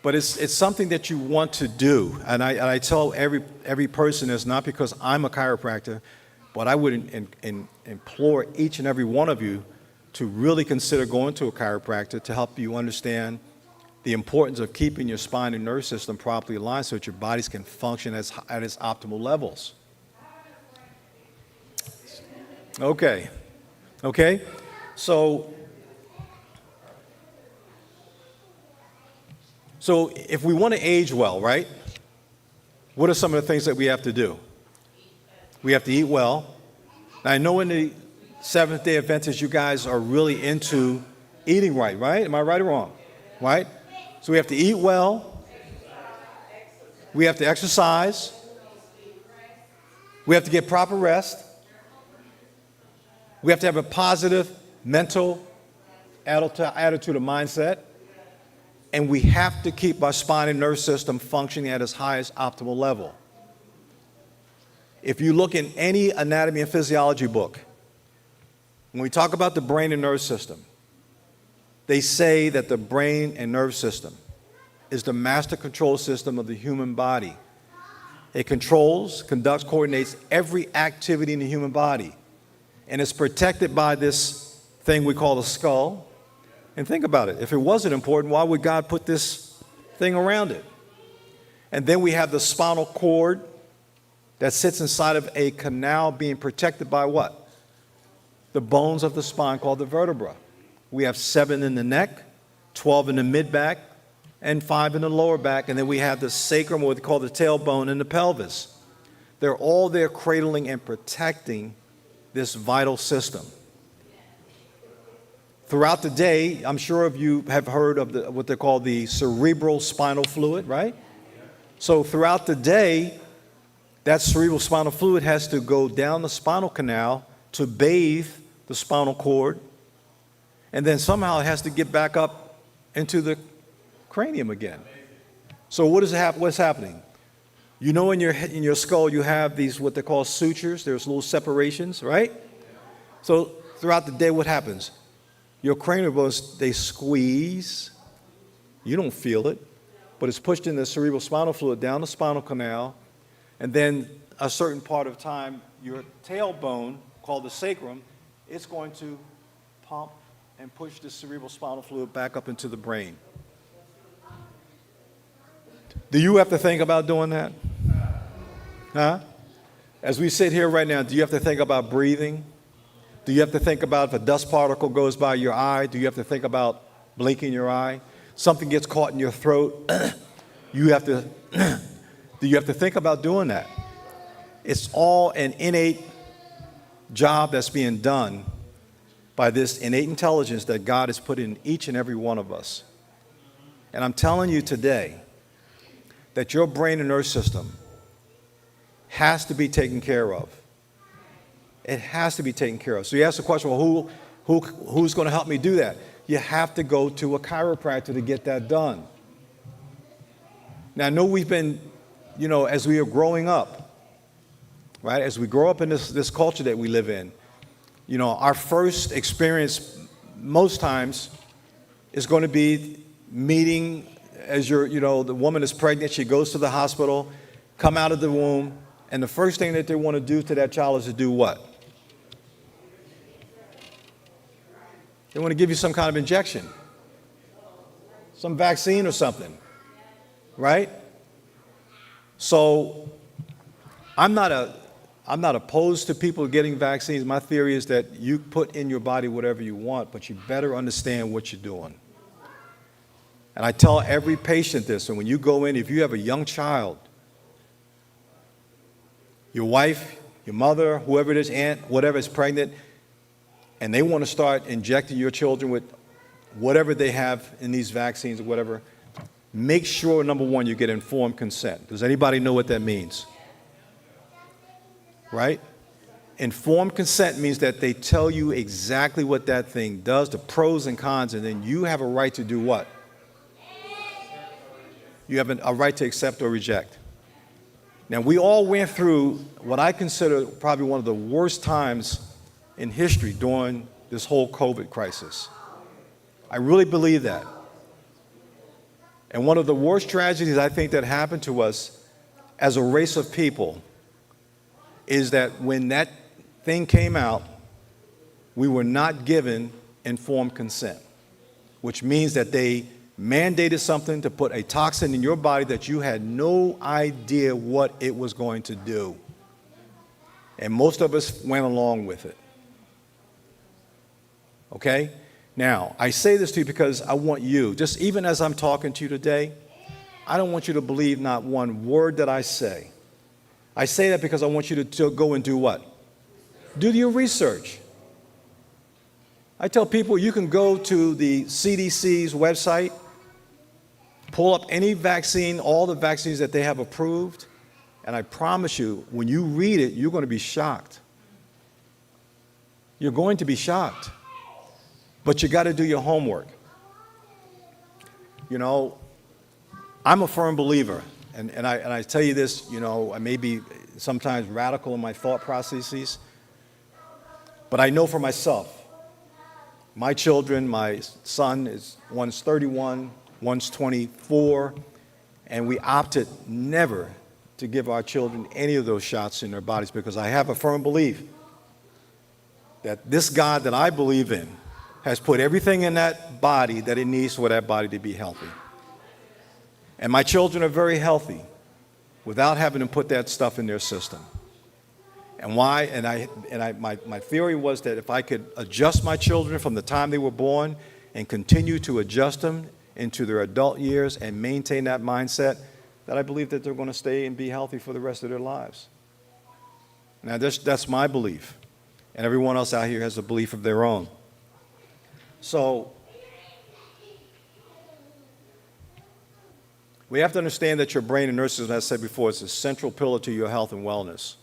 But it's something that you want to do. And I tell every person this, not because I'm a chiropractor, but I would implore each and every one of you to really consider going to a chiropractor to help you understand the importance of keeping your spine and nerve system properly aligned so that your bodies can function at its optimal levels. Okay. So if we want to age well, right? What are some of the things that we have to do? We have to eat well. Now, I know in the Seventh-day Adventist, you guys are really into eating right? Am I right or wrong? Right? So we have to eat well. We have to exercise. We have to get proper rest. We have to have a positive mental attitude or mindset. And we have to keep our spine and nerve system functioning at its highest optimal level. If you look in any anatomy and physiology book, when we talk about the brain and nerve system, they say that the brain and nerve system is the master control system of the human body. It controls, conducts, coordinates every activity in the human body. And it's protected by this thing we call the skull. And think about it. If it wasn't important, why would God put this thing around it? And then we have the spinal cord that sits inside of a canal being protected by what? The bones of the spine called the vertebra. We have 7 in the neck, 12 in the mid-back, and 5 in the lower back. And then we have the sacrum, what we call the tailbone, and the pelvis. They're all there cradling and protecting this vital system. Throughout the day, I'm sure of you have heard of what they call the cerebral spinal fluid, right? So throughout the day, that cerebral spinal fluid has to go down the spinal canal to bathe the spinal cord. and then somehow it has to get back up into the cranium again. So what's happening? You know, in your skull you have these what they call sutures. There's little separations, right? So throughout the day, what happens? Your cranial bones, they squeeze. You don't feel it, but it's pushed in the cerebral spinal fluid down the spinal canal, and then a certain part of time, your tailbone, called the sacrum, it's going to pump and push the cerebral spinal fluid back up into the brain. Do you have to think about doing that? Huh? As we sit here right now, do you have to think about breathing? Do you have to think about if a dust particle goes by your eye? Do you have to think about blinking your eye? Something gets caught in your throat. Do you have to think about doing that? It's all an innate job that's being done by this innate intelligence that God has put in each and every one of us. And I'm telling you today that your brain and nerve system has to be taken care of. It has to be taken care of. So you ask the question, well, who's going to help me do that? You have to go to a chiropractor to get that done. Now, I know we've been, as we are growing up, right, as we grow up in this culture that we live in, our first experience most times is going to be meeting as the woman is pregnant, she goes to the hospital, come out of the womb, and the first thing that they want to do to that child is to do what? They want to give you some kind of injection, some vaccine or something, right? So I'm not opposed to people getting vaccines. My theory is that you put in your body whatever you want, but you better understand what you're doing. And I tell every patient this, and when you go in, if you have a young child, your wife, your mother, whoever it is, aunt, whatever is pregnant, and they want to start injecting your children with whatever they have in these vaccines or whatever, make sure, number one, you get informed consent. Does anybody know what that means? Right? Informed consent means that they tell you exactly what that thing does, the pros and cons, and then you have a right to do what? You have a right to accept or reject. Now, we all went through what I consider probably one of the worst times in history during this whole COVID crisis. I really believe that. And one of the worst tragedies I think that happened to us as a race of people is that when that thing came out, we were not given informed consent, which means that they mandated something to put a toxin in your body that you had no idea what it was going to do. And most of us went along with it. Okay? Now, I say this to you because I want you, just even as I'm talking to you today, I don't want you to believe not one word that I say. I say that because I want you to go and do what? Do your research. I tell people you can go to the CDC's website, pull up any vaccine, all the vaccines that they have approved, and I promise you, when you read it, you're going to be shocked. You're going to be shocked. But you got to do your homework. I'm a firm believer, and I tell you this, I may be sometimes radical in my thought processes, but I know for myself, my children, my son, one's 31, one's 24, and we opted never to give our children any of those shots in their bodies because I have a firm belief that this God that I believe in has put everything in that body that it needs for that body to be healthy. And my children are very healthy without having to put that stuff in their system. And why? My theory was that if I could adjust my children from the time they were born and continue to adjust them into their adult years and maintain that mindset, that I believe that they're going to stay and be healthy for the rest of their lives. Now, that's my belief. And everyone else out here has a belief of their own. So, we have to understand that your brain and nervous system, as I said before, is a central pillar to your health and wellness.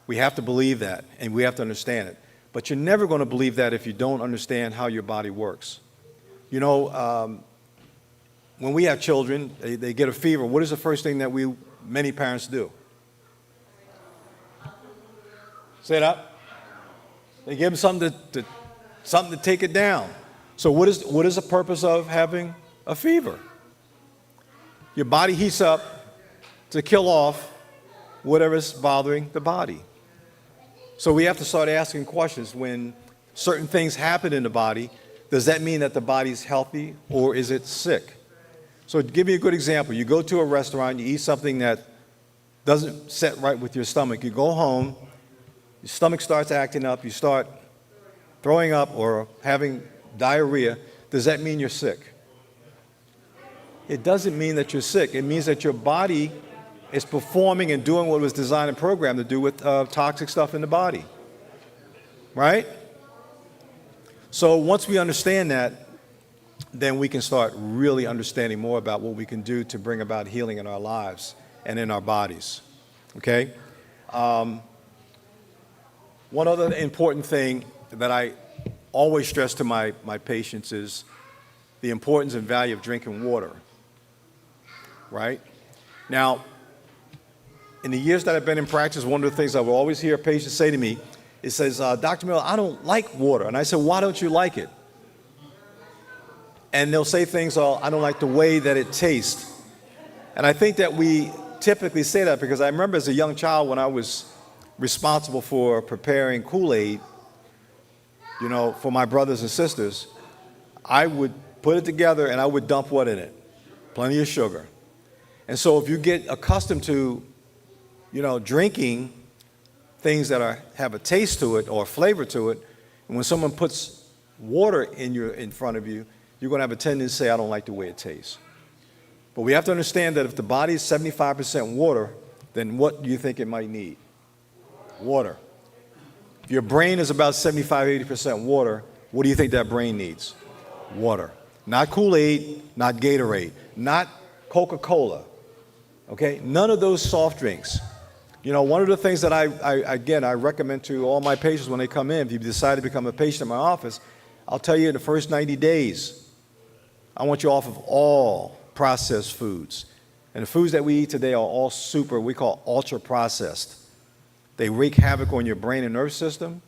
We have to believe that, and we have to understand it. But you're never going to believe that if you don't understand how your body works. You know, when we have children, they get a fever. What is the first thing that many parents do? Say it up. They give them something to take it down. So what is the purpose of having a fever? Your body heats up to kill off whatever's bothering the body. So we have to start asking questions. When certain things happen in the body, does that mean that the body's healthy or is it sick? So to give you a good example, you go to a restaurant, you eat something that doesn't set right with your stomach. You go home, your stomach starts acting up, you start throwing up or having diarrhea. Does that mean you're sick? It doesn't mean that you're sick. It means that your body is performing and doing what it was designed and programmed to do with toxic stuff in the body. Right? So once we understand that, then we can start really understanding more about what we can do to bring about healing in our lives and in our bodies. Okay? One other important thing that I always stress to my patients is the importance and value of drinking water. Right? Now, in the years that I've been in practice, one of the things I will always hear patients say to me, it says, Dr. Miller, I don't like water. And I said, why don't you like it? And they'll say things, oh, I don't like the way that it tastes. And I think that we typically say that because I remember as a young child when I was responsible for preparing Kool-Aid, you know, for my brothers and sisters, I would put it together and I would dump what in it? Plenty of sugar. And so if you get accustomed to, you know, drinking things that have a taste to it or a flavor to it, and when someone puts water in front of you, you're going to have a tendency to say, I don't like the way it tastes. But we have to understand that if the body is 75% water, then what do you think it might need? Water. If your brain is about 75-80% water, what do you think that brain needs? Water. Not Kool-Aid, not Gatorade, not Coca-Cola. Okay? None of those soft drinks. You know, one of the things that I recommend to all my patients when they come in, if you decide to become a patient in my office, I'll tell you in the first 90 days, I want you off of all processed foods. And the foods that we eat today are all we call ultra processed. They wreak havoc on your brain and nervous system.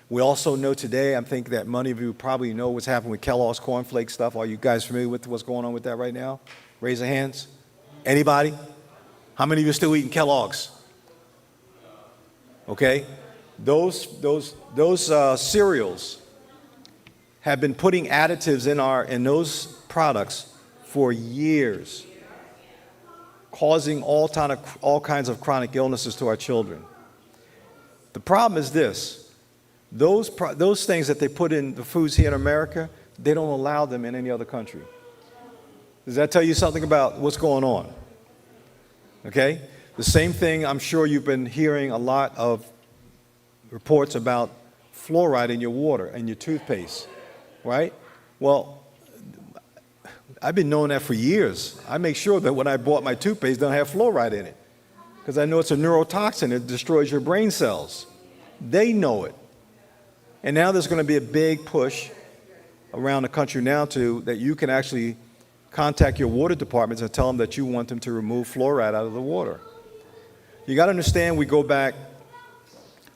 We also know today, I think that many of you probably know what's happening with Kellogg's cornflake stuff. Are you guys familiar with what's going on with that right now? Raise your hands. Anybody? How many of you are still eating Kellogg's? Okay? Those cereals have been putting additives in those products for years, causing all kinds of chronic illnesses to our children. The problem is this: those things that they put in the foods here in America, they don't allow them in any other country. Does that tell you something about what's going on? Okay? The same thing, I'm sure you've been hearing a lot of reports about fluoride in your water and your toothpaste, right? Well, I've been knowing that for years. I make sure that when I bought my toothpaste, it doesn't have fluoride in it because I know it's a neurotoxin. It destroys your brain cells. They know it. And now there's going to be a big push around the country now that you can actually contact your water departments and tell them that you want them to remove fluoride out of the water. You got to understand, we go back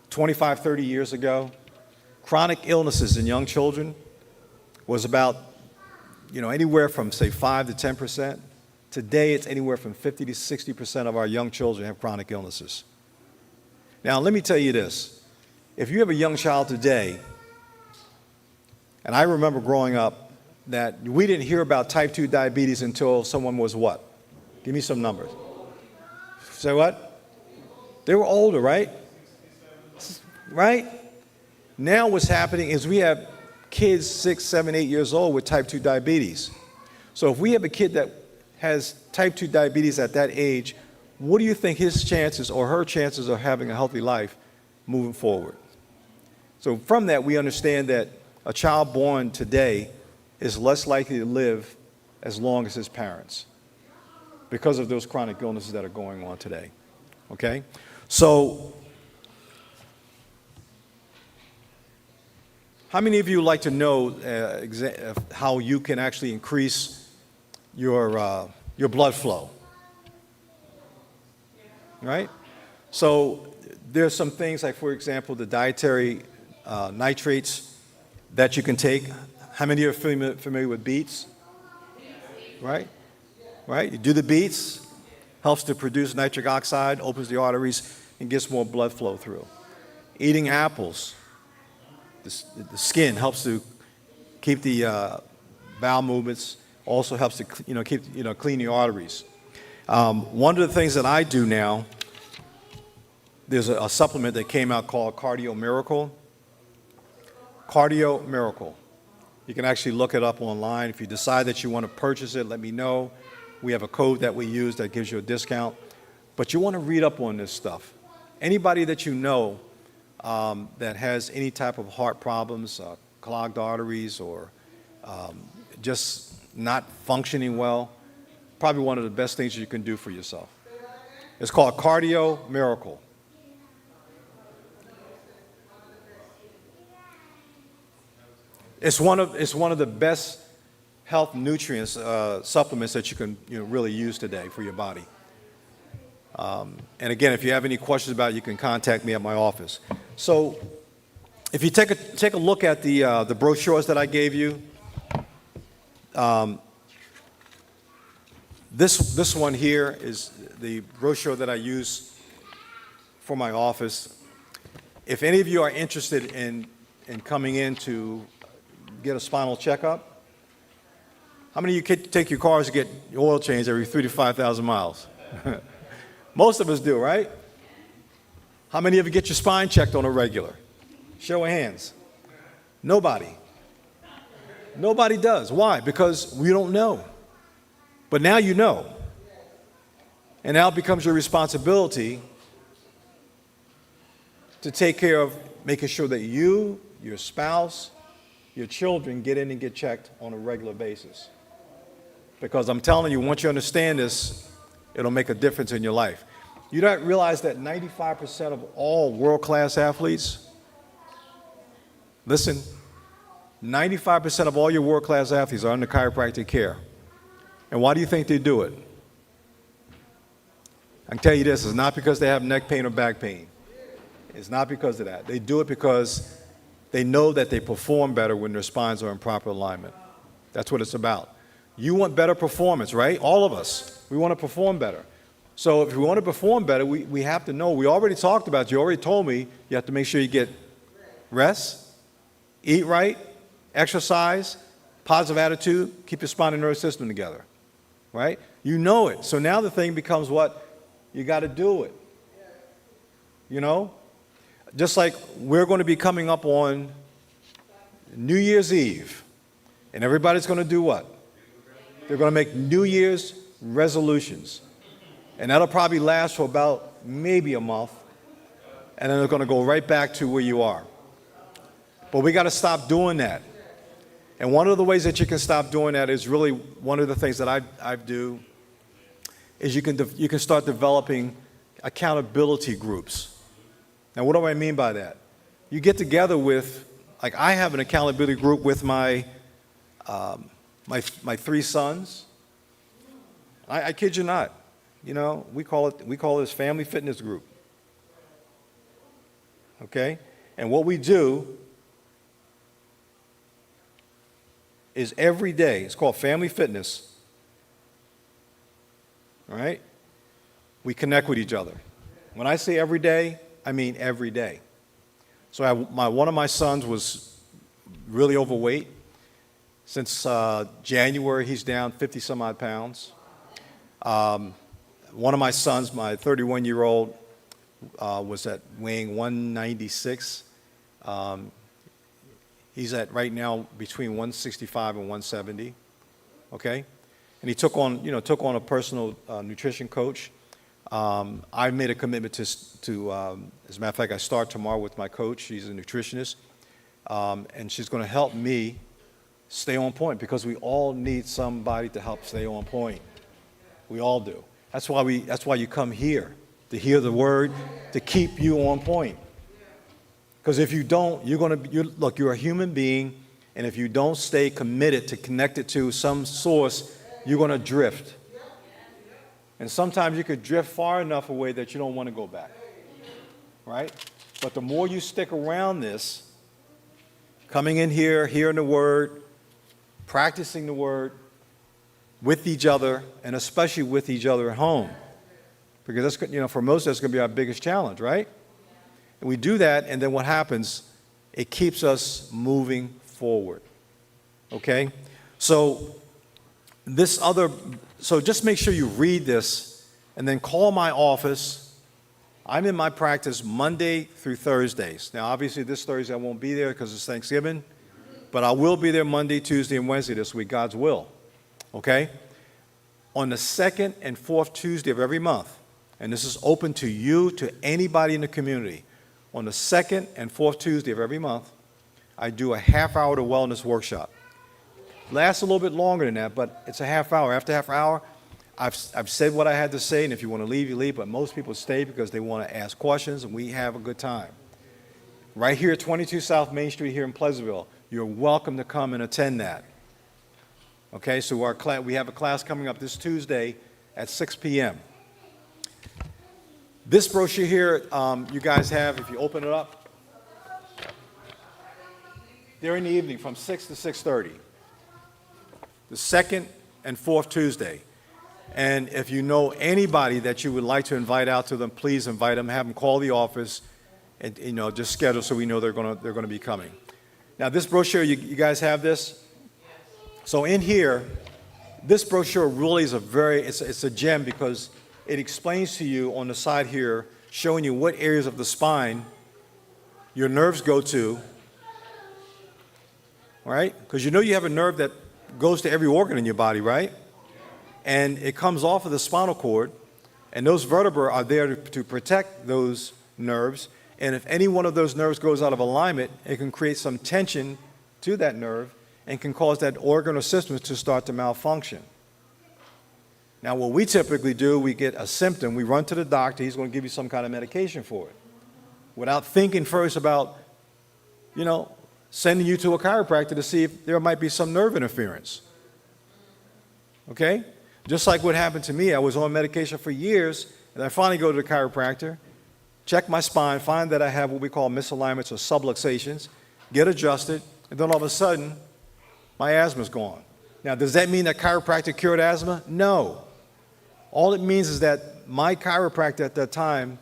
25, 30 years ago, chronic illnesses in young children was about, anywhere from, say, 5 to 10%. Today, it's anywhere from 50 to 60% of our young children have chronic illnesses. Now, let me tell you this. If you have a young child today, and I remember growing up, that we didn't hear about type 2 diabetes until someone was what? Give me some numbers. Say what? They were older, right? Right? Now what's happening is we have kids 6, 7, 8 years old with type 2 diabetes. So if we have a kid that has type 2 diabetes at that age, what do you think his chances or her chances of having a healthy life moving forward? So from that, we understand that a child born today is less likely to live as long as his parents because of those chronic illnesses that are going on today. Okay? So How many of you like to know how you can actually increase your blood flow? Right? So there's some things like, for example, the dietary nitrates that you can take. How many of you are familiar with beets? Right? Right? You do the beets, helps to produce nitric oxide, opens the arteries, and gets more blood flow through. Eating apples, the skin helps to keep the bowel movements, also helps to clean the arteries. One of the things that I do now, there's a supplement that came out called Cardio Miracle. Cardio Miracle. You can actually look it up online. If you decide that you want to purchase it, let me know. We have a code that we use that gives you a discount. But you want to read up on this stuff. Anybody that you know that has any type of heart problems, clogged arteries, or just not functioning well, probably one of the best things you can do for yourself. It's called Cardio Miracle. It's one of the best health nutrients supplements that you can really use today for your body. And again, if you have any questions about it, you can contact me at my office. So, if you take a look at the brochures that I gave you, this one here is the brochure that I use for my office. If any of you are interested in coming in to get a spinal checkup, how many of you take your cars to get your oil changed every 3,000 to 5,000 miles? Most of us do, right? How many of you get your spine checked on a regular? Show of hands. Nobody. Nobody does. Why? Because we don't know. But now you know. And now it becomes your responsibility to take care of making sure that you, your spouse, your children get in and get checked on a regular basis. Because I'm telling you, once you understand this, it'll make a difference in your life. You don't realize that 95% of all world-class athletes, listen, 95% of all your world-class athletes are under chiropractic care. And why do you think they do it? I can tell you this, it's not because they have neck pain or back pain. It's not because of that. They do it because they know that they perform better when their spines are in proper alignment. That's what it's about. You want better performance, right? All of us. We want to perform better. So if we want to perform better, we have to know. We already talked about, you already told me, you have to make sure you get rest, eat right, exercise, positive attitude, keep your spine and nervous system together, right? You know it. So now the thing becomes what? You got to do it. You know? Just like we're going to be coming up on New Year's Eve, and everybody's going to do what? They're going to make New Year's resolutions. And that'll probably last for about maybe a month, and then they're going to go right back to where you are. But we got to stop doing that. And one of the ways that you can stop doing that is really one of the things that I do is you can start developing accountability groups. Now, what do I mean by that? You get together with, like I have an accountability group with my three sons. I kid you not. You know, we call this family fitness group. Okay? And what we do is every day, it's called family fitness. All right? We connect with each other. When I say every day, I mean every day. So one of my sons was really overweight. Since January, he's down 50 some odd pounds. One of my sons, my 31-year-old, was at weighing 196. He's at right now between 165 and 170. Okay, and he took on a personal nutrition coach. I made a commitment to as a matter of fact, I start tomorrow with my coach. She's a nutritionist, and she's going to help me stay on point because we all need somebody to help stay on point. We all do. That's why you come here, to hear the word, to keep you on point. Because if you don't, look, you're a human being, and if you don't stay committed to connected to some source, you're going to drift. And sometimes you could drift far enough away that you don't want to go back, right? But the more you stick around this, coming in here, hearing the word, practicing the word with each other, and especially with each other at home, because that's, for most of us, that's going to be our biggest challenge, right? And we do that, and then what happens? It keeps us moving forward. Okay? So just make sure you read this, and then call my office. I'm in my practice Monday through Thursdays. Now, obviously, this Thursday I won't be there because it's Thanksgiving, but I will be there Monday, Tuesday, and Wednesday this week, God's will. Okay? On the second and fourth Tuesday of every month, and this is open to you, to anybody in the community, on the second and fourth Tuesday of every month, I do a half-hour to wellness workshop. Lasts a little bit longer than that, but it's a half hour. After half hour, I've said what I had to say, and if you want to leave, you leave, but most people stay because they want to ask questions, and we have a good time. Right here at 22 South Main Street here in Pleasantville, you're welcome to come and attend that. Okay, so we have a class coming up this Tuesday at 6 p.m. This brochure here, you guys have, if you open it up, during the evening from 6 to 6:30. The second and fourth Tuesday. And if you know anybody that you would like to invite out to them, please invite them, have them call the office, and just schedule so we know they're going to be coming. Now, this brochure, you guys have this? So in here, this brochure really is it's a gem because it explains to you on the side here, showing you what areas of the spine your nerves go to, all right? Because you have a nerve that goes to every organ in your body, right? And it comes off of the spinal cord, and those vertebrae are there to protect those nerves. And if any one of those nerves goes out of alignment, it can create some tension to that nerve and can cause that organ or system to start to malfunction. Now, what we typically do, we get a symptom, we run to the doctor, he's going to give you some kind of medication for it, without thinking first about, sending you to a chiropractor to see if there might be some nerve interference. Okay? Just like what happened to me, I was on medication for years, and I finally go to the chiropractor, check my spine, find that I have what we call misalignments or subluxations, get adjusted, and then all of a sudden, my asthma's gone. Now, does that mean that chiropractic cured asthma? No. All it means is that my chiropractor at that time,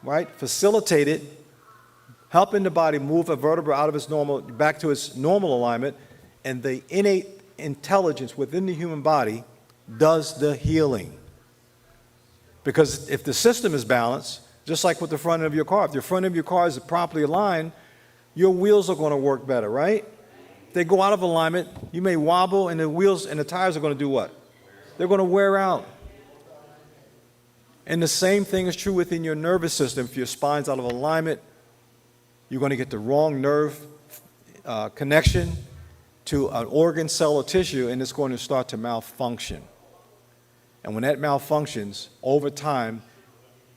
right, facilitated helping the body move a vertebra out of its back to its normal alignment, and the innate intelligence within the human body does the healing. Because if the system is balanced, just like with the front end of your car, if the front end of your car is properly aligned, your wheels are going to work better, right? If they go out of alignment, you may wobble, and the wheels and the tires are going to do what? They're going to wear out. And the same thing is true within your nervous system. If your spine's out of alignment, you're going to get the wrong nerve connection to an organ, cell, or tissue, and it's going to start to malfunction. And when that malfunctions, over time,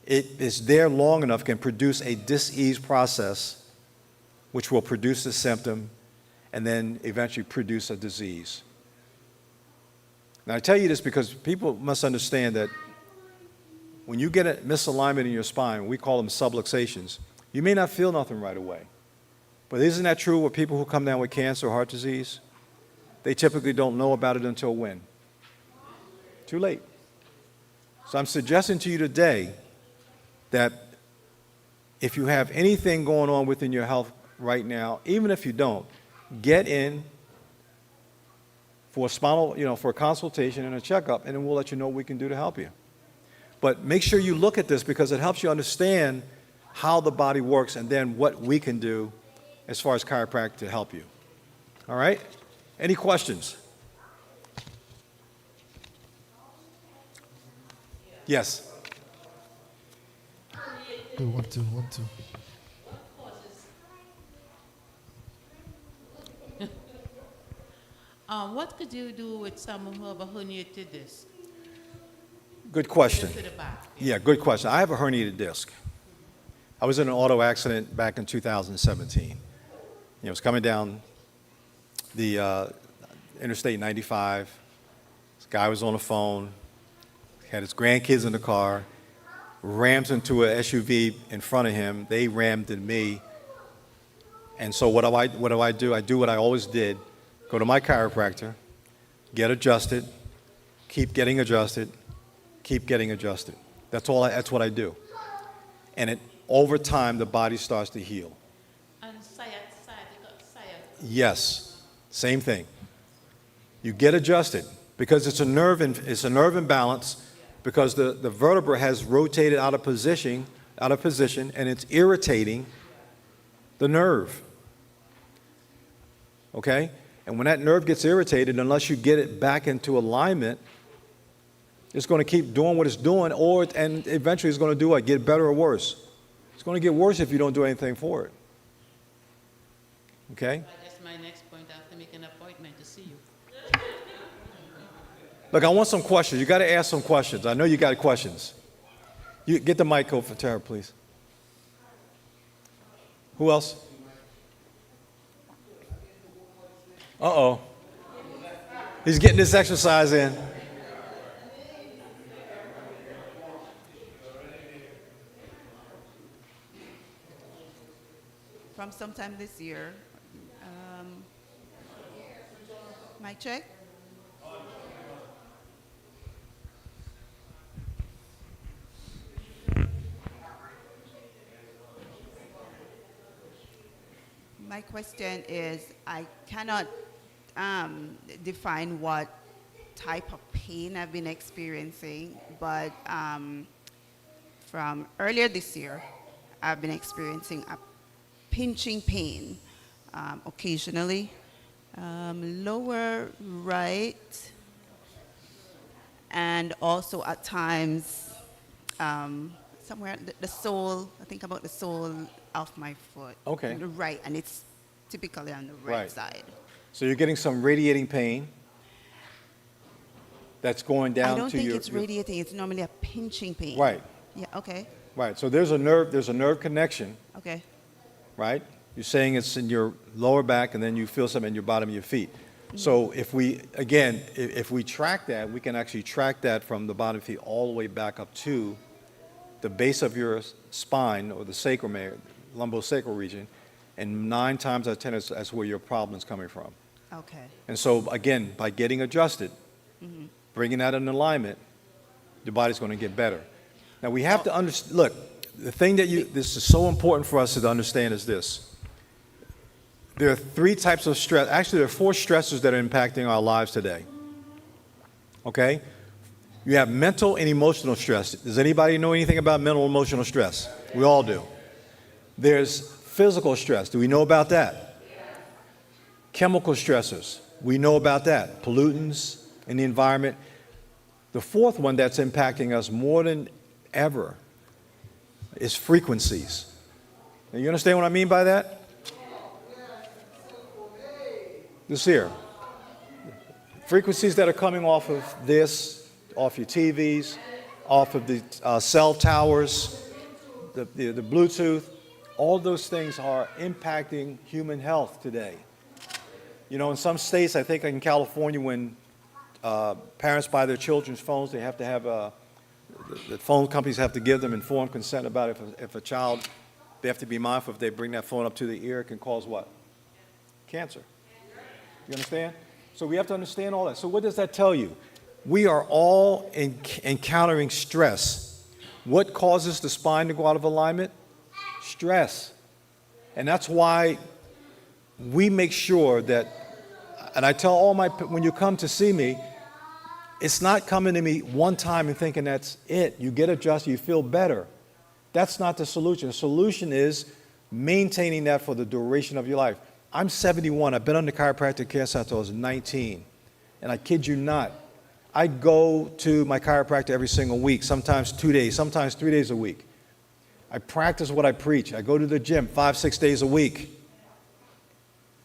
it is there long enough, can produce a dis-ease process, which will produce a symptom, and then eventually produce a disease. Now, I tell you this because people must understand that when you get a misalignment in your spine, we call them subluxations, you may not feel nothing right away. But isn't that true with people who come down with cancer or heart disease? They typically don't know about it until when? Too late. So I'm suggesting to you today that if you have anything going on within your health right now, even if you don't, get in for a for a consultation and a checkup, and then we'll let you know what we can do to help you. But make sure you look at this because it helps you understand how the body works and then what we can do as far as chiropractic to help you. All right? Any questions? Yes. One, two. What could you do with someone who have a herniated disc? Good question. To the back. Yeah, good question. I have a herniated disc. I was in an auto accident back in 2017. I was coming down the Interstate 95. This guy was on the phone, had his grandkids in the car, rams into an SUV in front of him. They rammed into me. And so what do I do? I do what I always did. Go to my chiropractor, get adjusted, keep getting adjusted, keep getting adjusted. That's what I do. And over time, the body starts to heal. And sciatica. Yes, same thing. You get adjusted because it's a nerve imbalance because the vertebra has rotated out of position, and it's irritating the nerve. Okay? And when that nerve gets irritated, unless you get it back into alignment, it's going to keep doing what it's doing, and eventually it's going to do what? Get better or worse. It's going to get worse if you don't do anything for it. Okay? That's my next point. I have to make an appointment to see you. Look, I want some questions. You got to ask some questions. I know you got questions. You get the mic over to her, please. Who else? Uh-oh. He's getting this exercise in. From sometime this year. Mic check. My question is, I cannot define what type of pain I've been experiencing, but from earlier this year, I've been experiencing a pinching pain occasionally, lower right, and also at times somewhere the sole, I think about the sole of my foot. Okay. On the right, and it's typically on the right side. So you're getting some radiating pain that's going down to your... I don't think it's radiating. It's normally a pinching pain. Right. Yeah, okay. Right. So there's a nerve connection, Okay. right? You're saying it's in your lower back, and then you feel something in your bottom of your feet. So if we track that, we can actually track that from the bottom of your feet all the way back up to the base of your spine, or the sacrum area, lumbosacral region, and 9 times out of 10, that's where your problem's coming from. Okay. And so, again, by getting adjusted, bringing that in alignment, your body's going to get better. Now, we have to understand, look, the thing this is so important for us to understand is this. There are 3 types of stress. Actually, there are 4 stressors that are impacting our lives today. Okay? You have mental and emotional stress. Does anybody know anything about mental and emotional stress? We all do. There's physical stress. Do we know about that? Chemical stressors. We know about that. Pollutants in the environment. The 4th one that's impacting us more than ever is frequencies. Now, you understand what I mean by that? This here. Frequencies that are coming off of this, off your TVs, off of the cell towers, the Bluetooth. All those things are impacting human health today. You know, in some states, I think in California, when parents buy their children's phones, they have to have the phone companies have to give them informed consent about if a child, they have to be mindful if they bring that phone up to the ear, it can cause what? Cancer. You understand? So we have to understand all that. So what does that tell you? We are all encountering stress. What causes the spine to go out of alignment? Stress. And that's why we make sure that, and I tell all when you come to see me, it's not coming to me one time and thinking that's it. You get adjusted, you feel better. That's not the solution. The solution is maintaining that for the duration of your life. I'm 71. I've been under chiropractic care since I was 19. And I kid you not, I go to my chiropractor every single week, sometimes 2 days, sometimes 3 days a week. I practice what I preach. I go to the gym 5-6 days a week.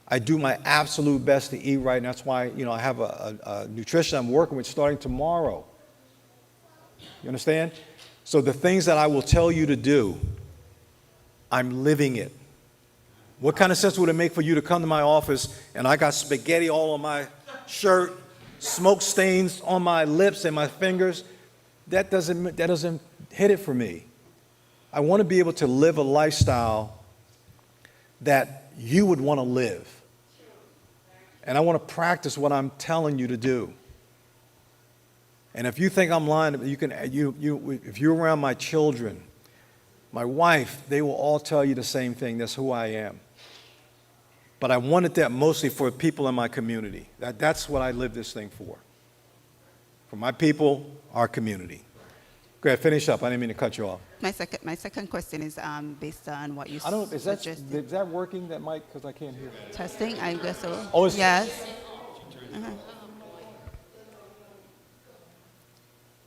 I do my absolute best to eat right, and that's why, you know, I have a nutrition I'm working with starting tomorrow. You understand? So the things that I will tell you to do, I'm living it. What kind of sense would it make for you to come to my office and I got spaghetti all on my shirt, smoke stains on my lips and my fingers? That doesn't hit it for me. I want to be able to live a lifestyle that you would want to live. And I want to practice what I'm telling you to do. And if you think I'm lying, if you're around my children, my wife, they will all tell you the same thing. That's who I am. But I wanted that mostly for people in my community. That's what I live this thing for. For my people, our community. Go ahead, finish up. I didn't mean to cut you off. My second question is based on what you Is that working, that mic? Because I can't hear. Testing, I guess so. Oh, it's- yes.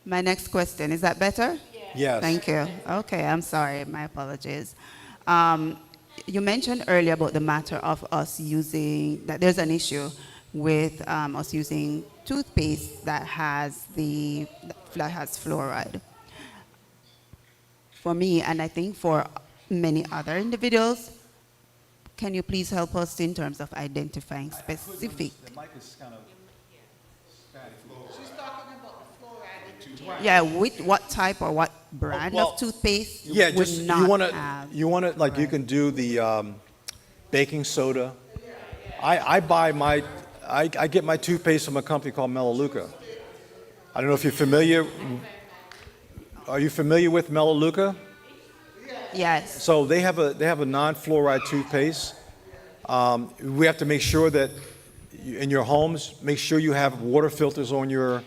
My next question, is that better? Yes. Thank you. Okay, I'm sorry. My apologies. You mentioned earlier about the matter of us that there's an issue with us using toothpaste that has fluoride. For me, and I think for many other individuals, can you please help us in terms of identifying specific? The mic is kind of Yeah, with what type or what brand well, of toothpaste yeah, would just not have? you want to like you can do the baking soda. I get my toothpaste from a company called Melaleuca. I don't know if you're familiar. Are you familiar with Melaleuca? Yes. So they have a non-fluoride toothpaste. We have to make sure that in your homes, make sure you have water filters on your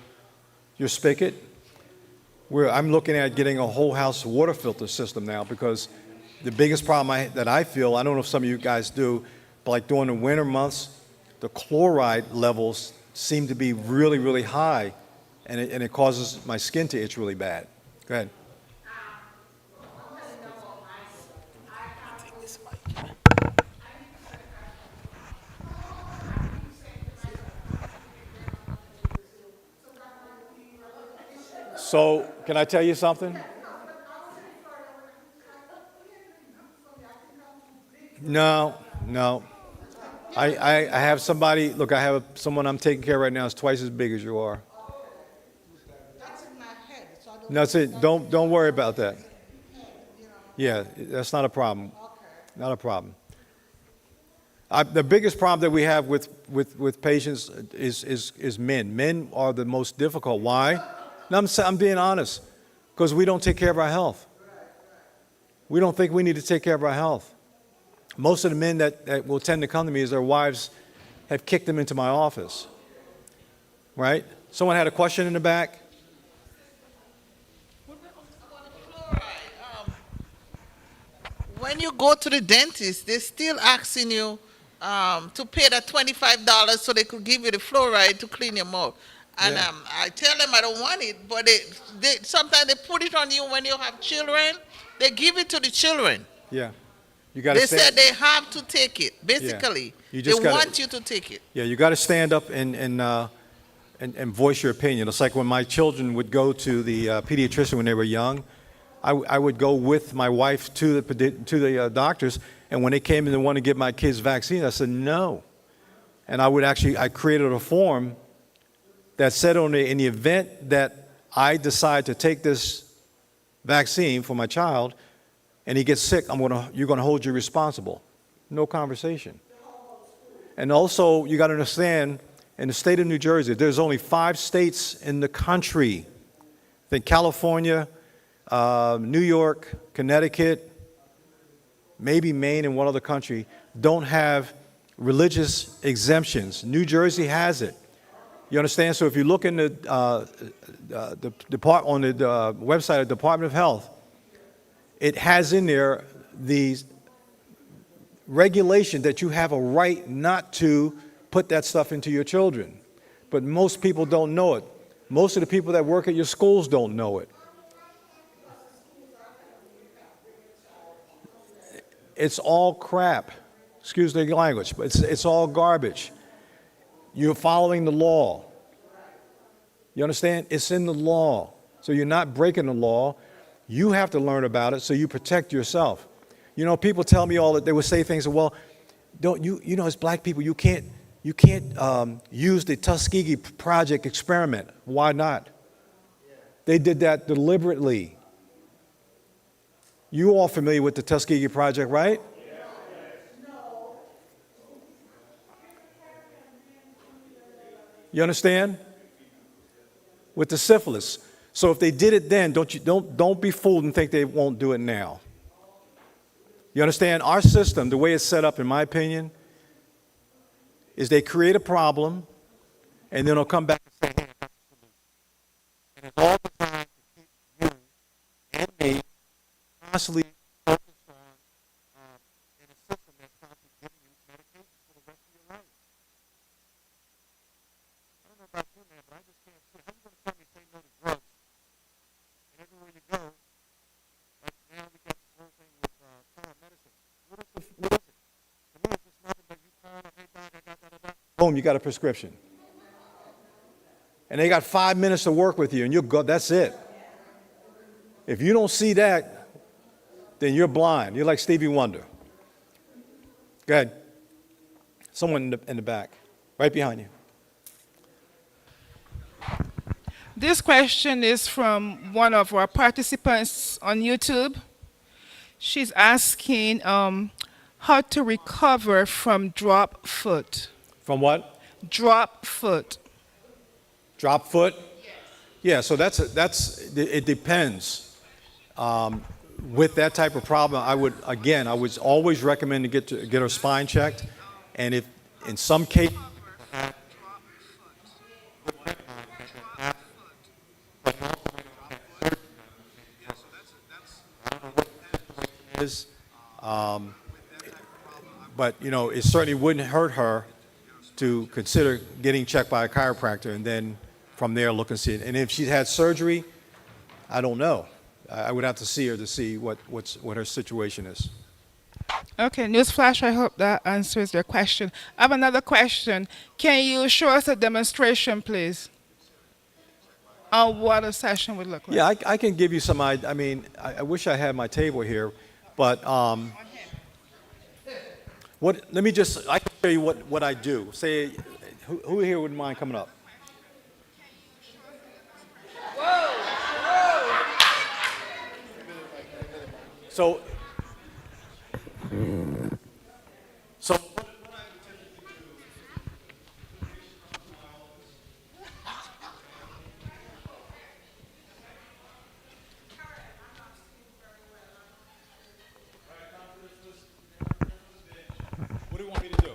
spigot. I'm looking at getting a whole house water filter system now because the biggest problem that I feel, I don't know if some of you guys do, but like during the winter months, the chloride levels seem to be really, really high, and it causes my skin to itch really bad. Go ahead. So, can I tell you something? No. I have somebody, look, I have someone I'm taking care of right now is twice as big as you are. That's in my head. So I don't No, that's it. Don't worry about that. Yeah, that's not a problem. Not a problem. The biggest problem that we have with patients is men. Men are the most difficult. Why? No, I'm being honest. Because we don't take care of our health. We don't think we need to take care of our health. Most of the men that will tend to come to me is their wives have kicked them into my office. Right? Someone had a question in the back? When you go to the dentist, they're still asking you to pay that $25 so they could give you the fluoride to clean your mouth. And Yeah. I tell them I don't want it, but they sometimes they put it on you when you have children. They give it to the children. Yeah. You got to They said they have to take it. Basically, You they just gotta- want you to take it. Yeah, you got to stand up and voice your opinion. It's like when my children would go to the pediatrician when they were young. I would go with my wife to the doctors, and when they came in and wanted to give my kids vaccine, I said no. And I created a form that said in the event that I decide to take this vaccine for my child and he gets sick, you're going to hold you responsible. No conversation. And also, you got to understand, in the state of New Jersey, there's only 5 states in the country. I think California, New York, Connecticut, maybe Maine and one other country don't have religious exemptions. New Jersey has it. You understand? So if you look in the website of the Department of Health, it has in there the regulation that you have a right not to put that stuff into your children. But most people don't know it. Most of the people that work at your schools don't know it. It's all crap. Excuse the language, but it's all garbage. You're following the law. You understand? It's in the law. So you're not breaking the law. You have to learn about it so you protect yourself. You know, people tell me all that they would say things. Well, don't you? You know, as black people, you can't use the Tuskegee Project experiment. Why not? They did that deliberately. You all familiar with the Tuskegee Project, right? You understand? With the syphilis. So if they did it then, don't be fooled and think they won't do it now. You understand? Our system, the way it's set up, in my opinion, is they create a problem, and then they'll come back and say, hey, I got the solution. And it's all designed to keep you and me constantly focused on in a system that's constantly giving you medication for the rest of your life. I don't know about you, man, but I just can't see. How are you going to tell me say no to drugs? And everywhere you go, like now we got this whole thing with telemedicine. What is it? To me, it's just nothing but you call up, hey, doc, I got da-da-da. Boom, you got a prescription. And they got 5 minutes to work with you, and you'll go, that's it. If you don't see that, then you're blind. You're like Stevie Wonder. Go ahead. Someone in the back, right behind you. This question is from one of our participants on YouTube. She's asking how to recover from drop foot. From what? Drop foot. Drop foot? Yeah, so it depends. With that type of problem, I would always recommend to get her spine checked. And if in some case, but you know, it certainly wouldn't hurt her to consider getting checked by a chiropractor, and then from there look and see it. And if she's had surgery, I don't know. I would have to see her to see what her situation is. Okay, newsflash, I hope that answers your question. I have another question. Can you show us a demonstration, please, on what a session would look like? Yeah, I can give you some. I mean, I wish I had my table here, but let me just. I can show you what I do. Say, who here wouldn't mind coming up? So what do you want me to do?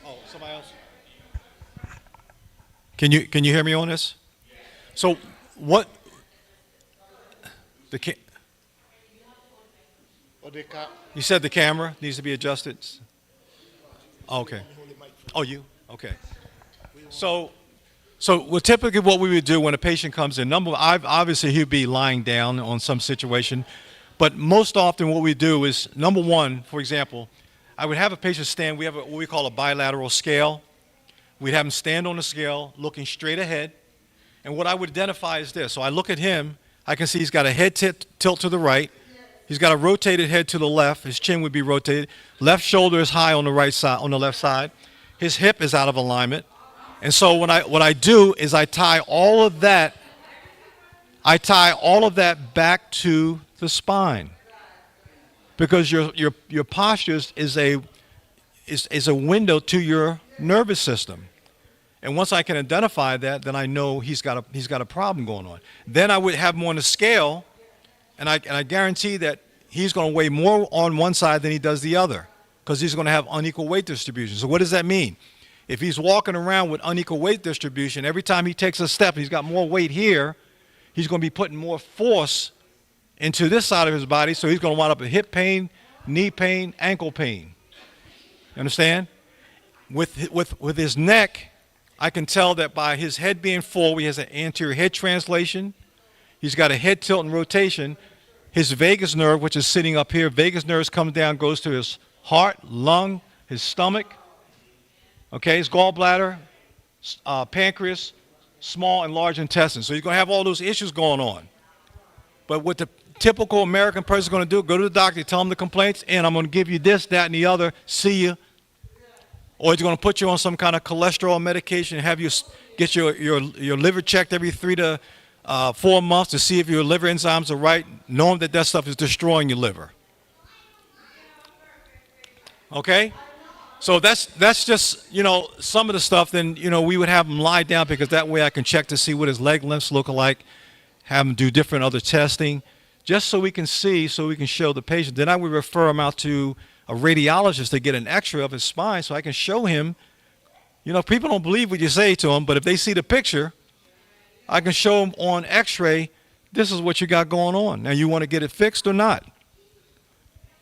Oh, somebody else? Can you hear me on this? So what you said the camera needs to be adjusted? Okay. Oh, you? Okay. So typically what we would do when a patient comes in, obviously he'd be lying down on some situation, but most often what we do is, number one, for example, I would have a patient stand. We have what we call a bilateral scale. We'd have him stand on the scale, looking straight ahead, and what I would identify is this. So I look at him. I can see he's got a head tilt to the right. He's got a rotated head to the left. His chin would be rotated. Left shoulder is high on the right side, on the left side. His hip is out of alignment. And so what I do is I tie all of that back to the spine, because your posture is a window to your nervous system. And once I can identify that, then I know he's got a problem going on. Then I would have him on the scale. And I guarantee that he's going to weigh more on one side than he does the other, because he's going to have unequal weight distribution. So what does that mean? If he's walking around with unequal weight distribution, every time he takes a step, he's got more weight here, he's going to be putting more force into this side of his body, so he's going to wind up with hip pain, knee pain, ankle pain. You understand? With his neck, I can tell that by his head being full, he has an anterior head translation. He's got a head tilt and rotation. His vagus nerve, which is sitting up here, vagus nerve comes down, goes to his heart, lung, his stomach, okay, his gallbladder, pancreas, small and large intestines. So he's going to have all those issues going on. But with typical American person is going to do, go to the doctor, tell him the complaints, and I'm going to give you this, that, and the other, see you. Or he's going to put you on some kind of cholesterol medication and have you get your liver checked every 3 to 4 months to see if your liver enzymes are right, knowing that that stuff is destroying your liver. Okay? So that's just, you know, some of the stuff. Then, you know, we would have him lie down because that way I can check to see what his leg lengths look like, have him do different other testing, just so we can see, so we can show the patient. Then I would refer him out to a radiologist to get an x-ray of his spine so I can show him. You know, people don't believe what you say to them, but if they see the picture, I can show them on x-ray, this is what you got going on. Now, you want to get it fixed or not?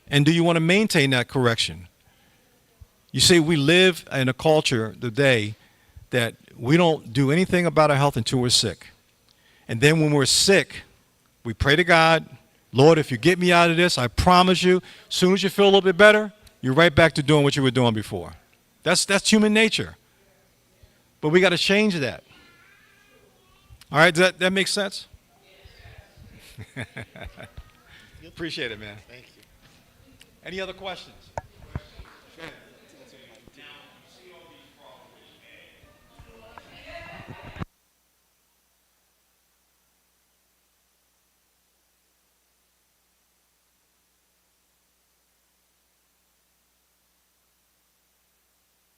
And do you want to maintain that correction? You see, we live in a culture today that we don't do anything about our health until we're sick. And then when we're sick, we pray to God, Lord, if you get me out of this, I promise you, as soon as you feel a little bit better, you're right back to doing what you were doing before. That's human nature. But we got to change that. All right, does that make sense? Appreciate it, man. Thank you. Any other questions?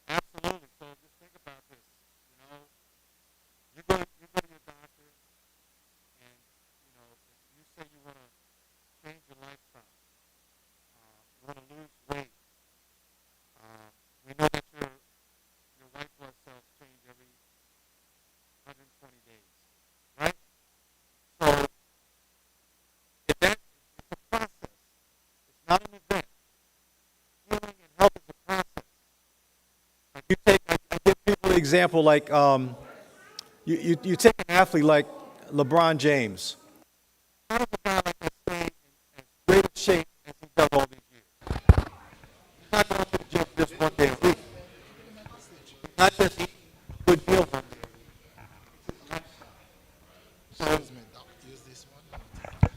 Absolutely. So just think about this. You know, you go to your doctor, and you know, if you say you want to change your lifestyle, you want to lose weight. We know that your white blood cells change every 120 days, right? So if that it's a process, it's not an event. Healing and health is a process. Like you take, I give people an example like you take an athlete like LeBron James. How does a guy like that stay in as great a shape as he does all these years? He's not going to the gym just one day a week. He's not just eating good meals one day.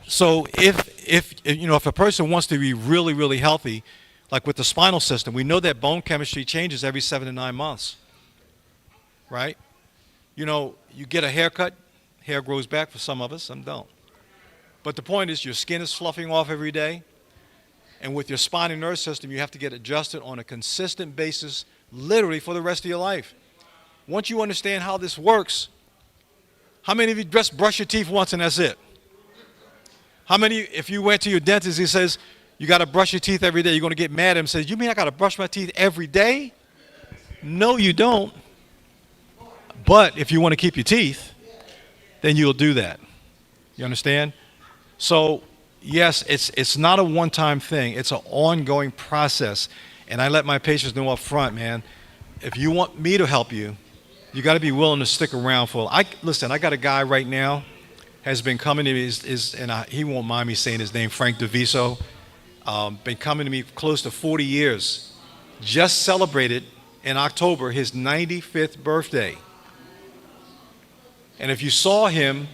So if you know, if a person wants to be really, really healthy, like with the spinal system, we know that bone chemistry changes every 7 to 9 months, right? You know, you get a haircut, hair grows back for some of us, some don't. But the point is your skin is sloughing off every day, and with your spine and nerve system, you have to get adjusted on a consistent basis, literally for the rest of your life. Once you understand how this works, how many of you just brush your teeth once and that's it? How many, if you went to your dentist, he says, you got to brush your teeth every day, you're going to get mad at him and says, you mean I got to brush my teeth every day? No, you don't. But if you want to keep your teeth, then you'll do that. You understand? So, yes, it's not a one-time thing. It's an ongoing process. And I let my patients know up front, man, if you want me to help you, you got to be willing to stick around for. Listen, I got a guy right now has been coming to me, he won't mind me saying his name, Frank DeViso. Been coming to me close to 40 years. Just celebrated in October his 95th birthday. And if you saw him,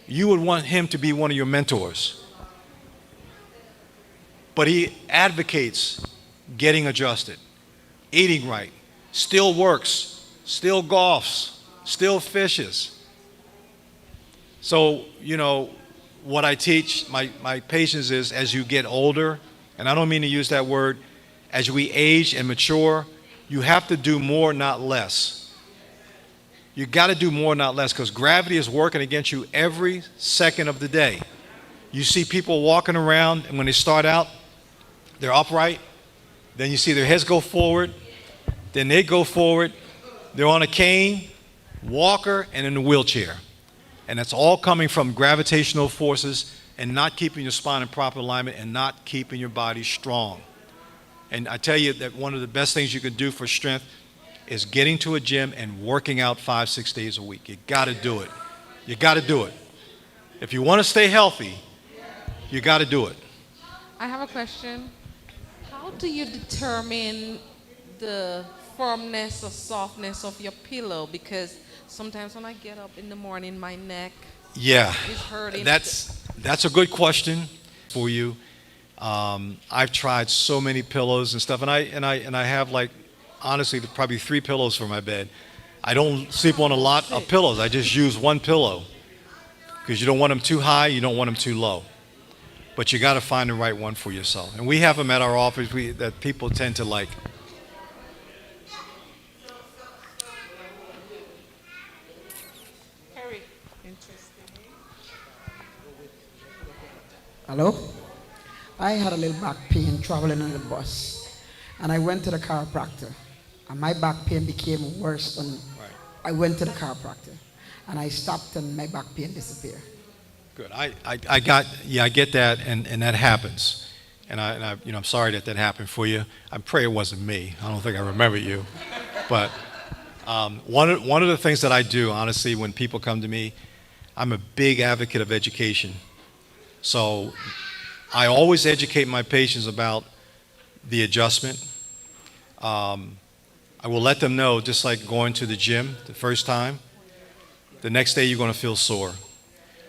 you would want him to be one of your mentors. But he advocates getting adjusted, eating right, still works, still golfs, still fishes. So, you know, what I teach my patients is as you get older, and I don't mean to use that word, as we age and mature, you have to do more, not less. You got to do more, not less, because gravity is working against you every second of the day. You see people walking around, and when they start out, they're upright. Then you see their heads go forward. Then they go forward. They're on a cane, walker, and in a wheelchair. And that's all coming from gravitational forces and not keeping your spine in proper alignment and not keeping your body strong. And I tell you that one of the best things you can do for strength is getting to a gym and working out 5-6 days a week. You got to do it. You got to do it. If you want to stay healthy, you got to do it. I have a question. How do you determine the firmness or softness of your pillow? Because sometimes when I get up in the morning, my neck is hurting. That's a good question for you. I've tried so many pillows and stuff, and I have, like, honestly, probably 3 pillows for my bed. I don't sleep on a lot of pillows. I just use one pillow because you don't want them too high, you don't want them too low. But you got to find the right one for yourself. And we have them at our office that people tend to like. Hello? I had a little back pain traveling on the bus, and I went to the chiropractor, and my back pain became worse than I went to the chiropractor, and I stopped, and my back pain disappeared. Good. I get that, and that happens, and I'm sorry that happened for you. I pray it wasn't me. I don't think I remember you, but one of the things that I do, honestly, when people come to me, I'm a big advocate of education. So I always educate my patients about the adjustment. I will let them know, just like going to the gym the first time, the next day you're going to feel sore.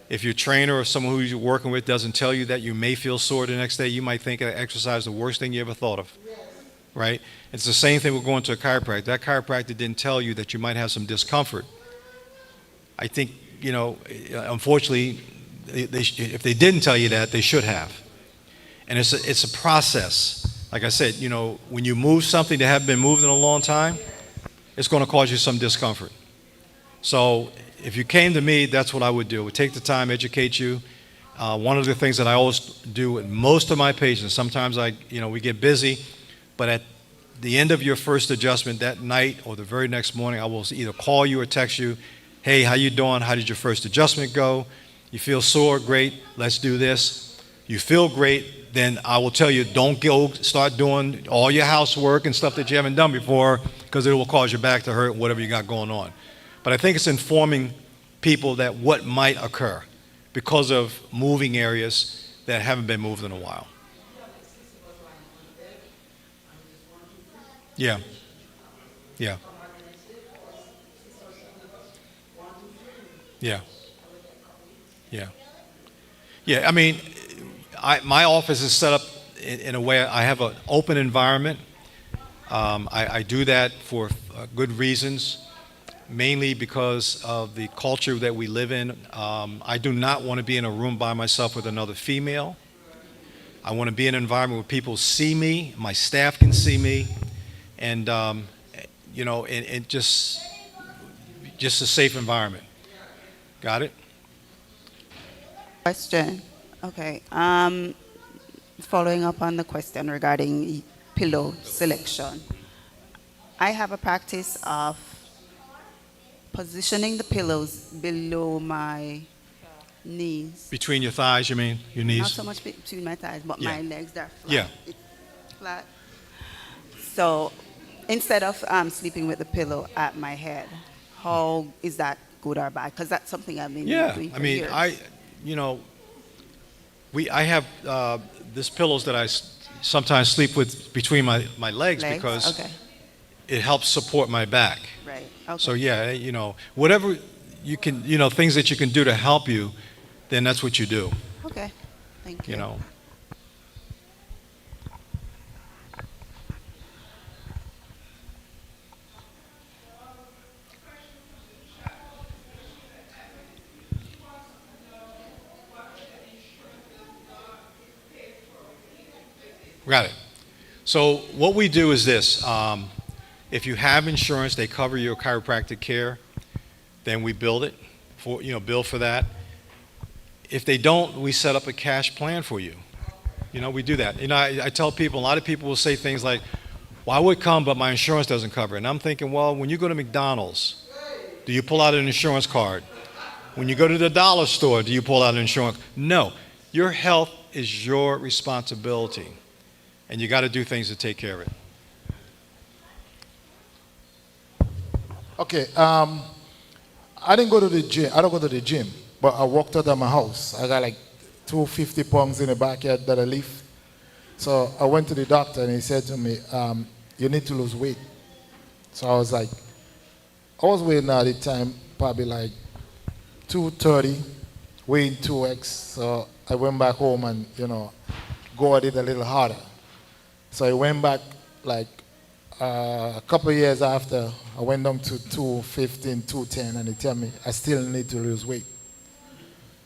If your trainer or someone who you're working with doesn't tell you that you may feel sore the next day, you might think that exercise is the worst thing you ever thought of, right? It's the same thing with going to a chiropractor. That chiropractor didn't tell you that you might have some discomfort. I think, unfortunately, if they didn't tell you that, they should have. And it's a process. Like I said, when you move something that hasn't been moved in a long time, it's going to cause you some discomfort. So if you came to me, that's what I would do. I would take the time, educate you. One of the things that I always do with most of my patients, sometimes we get busy, but at the end of your first adjustment that night or the very next morning, I will either call you or text you, hey, how you doing? How did your first adjustment go? You feel sore? Great. Let's do this. You feel great, then I will tell you, don't go start doing all your housework and stuff that you haven't done before, because it will cause your back to hurt, whatever you got going on. But I think it's informing people that what might occur because of moving areas that haven't been moved in a while. Yeah. Yeah. Yeah. Yeah. Yeah, I mean, my office is set up in a way, I have an open environment. I do that for good reasons, mainly because of the culture that we live in. I do not want to be in a room by myself with another female. I want to be in an environment where people see me, my staff can see me, and and just a safe environment. Got it? Question. Okay. Following up on the question regarding pillow selection. I have a practice of positioning the pillows below my knees. Between your thighs, you mean? Your knees? Not so much between my thighs, but Yeah. my legs are flat. Yeah. It's flat. So instead of sleeping with the pillow at my head, how is that good or bad? Because that's something I've been doing for years. I have this pillows that I sometimes sleep with between my legs because it helps support my back. Right. Okay. So yeah, whatever you can, things that you can do to help you, then that's what you do. Okay. Thank you. Got it. So what we do is this. If you have insurance, they cover your chiropractic care, then we bill for that. If they don't, we set up a cash plan for you. We do that. I tell people, a lot of people will say things like, well, I would come, but my insurance doesn't cover it. And I'm thinking, well, when you go to McDonald's, do you pull out an insurance card? When you go to the dollar store, do you pull out an insurance? No. Your health is your responsibility. And you got to do things to take care of it. Okay, I didn't go to the gym. I don't go to the gym, but I walked out of my house. I got like 250 pounds in the backyard that I lift. So I went to the doctor and he said to me, you need to lose weight. So I was like, I was weighing at the time probably like 230, weighing 2x. So I went back home and, go at it a little harder. So I went back like a couple of years after, I went down to 215, 210, and they tell me I still need to lose weight.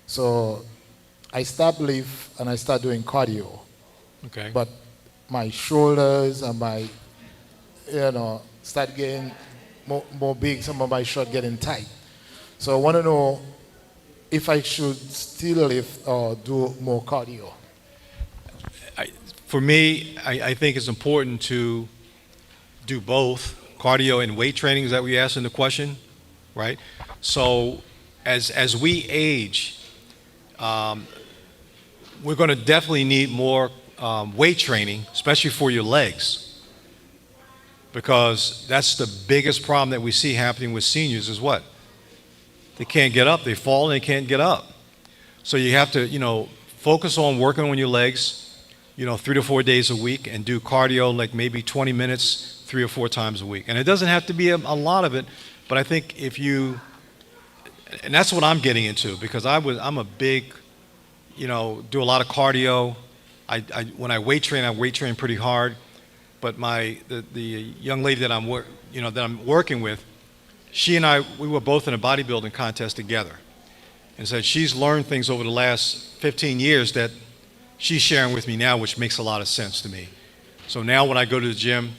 So I stopped lift and I started doing cardio. Okay. But my shoulders and my, start getting more big, some of my shoulders getting tight. So I want to know if I should still lift or do more cardio. For me, I think it's important to do both, cardio and weight training. Is that what you asked in the question? Right? So as we age, we're going to definitely need more weight training, especially for your legs, because that's the biggest problem that we see happening with seniors is what? They can't get up. They fall and they can't get up. So you have to, focus on working on your legs, 3 to 4 days a week, and do cardio like maybe 20 minutes 3 or 4 times a week. And it doesn't have to be a lot of it, but I think if you, and that's what I'm getting into, because I'm a big, do a lot of cardio. When I weight train pretty hard. But the young lady that I'm working with, she and I, we were both in a bodybuilding contest together. And so she's learned things over the last 15 years that she's sharing with me now, which makes a lot of sense to me. So now when I go to the gym,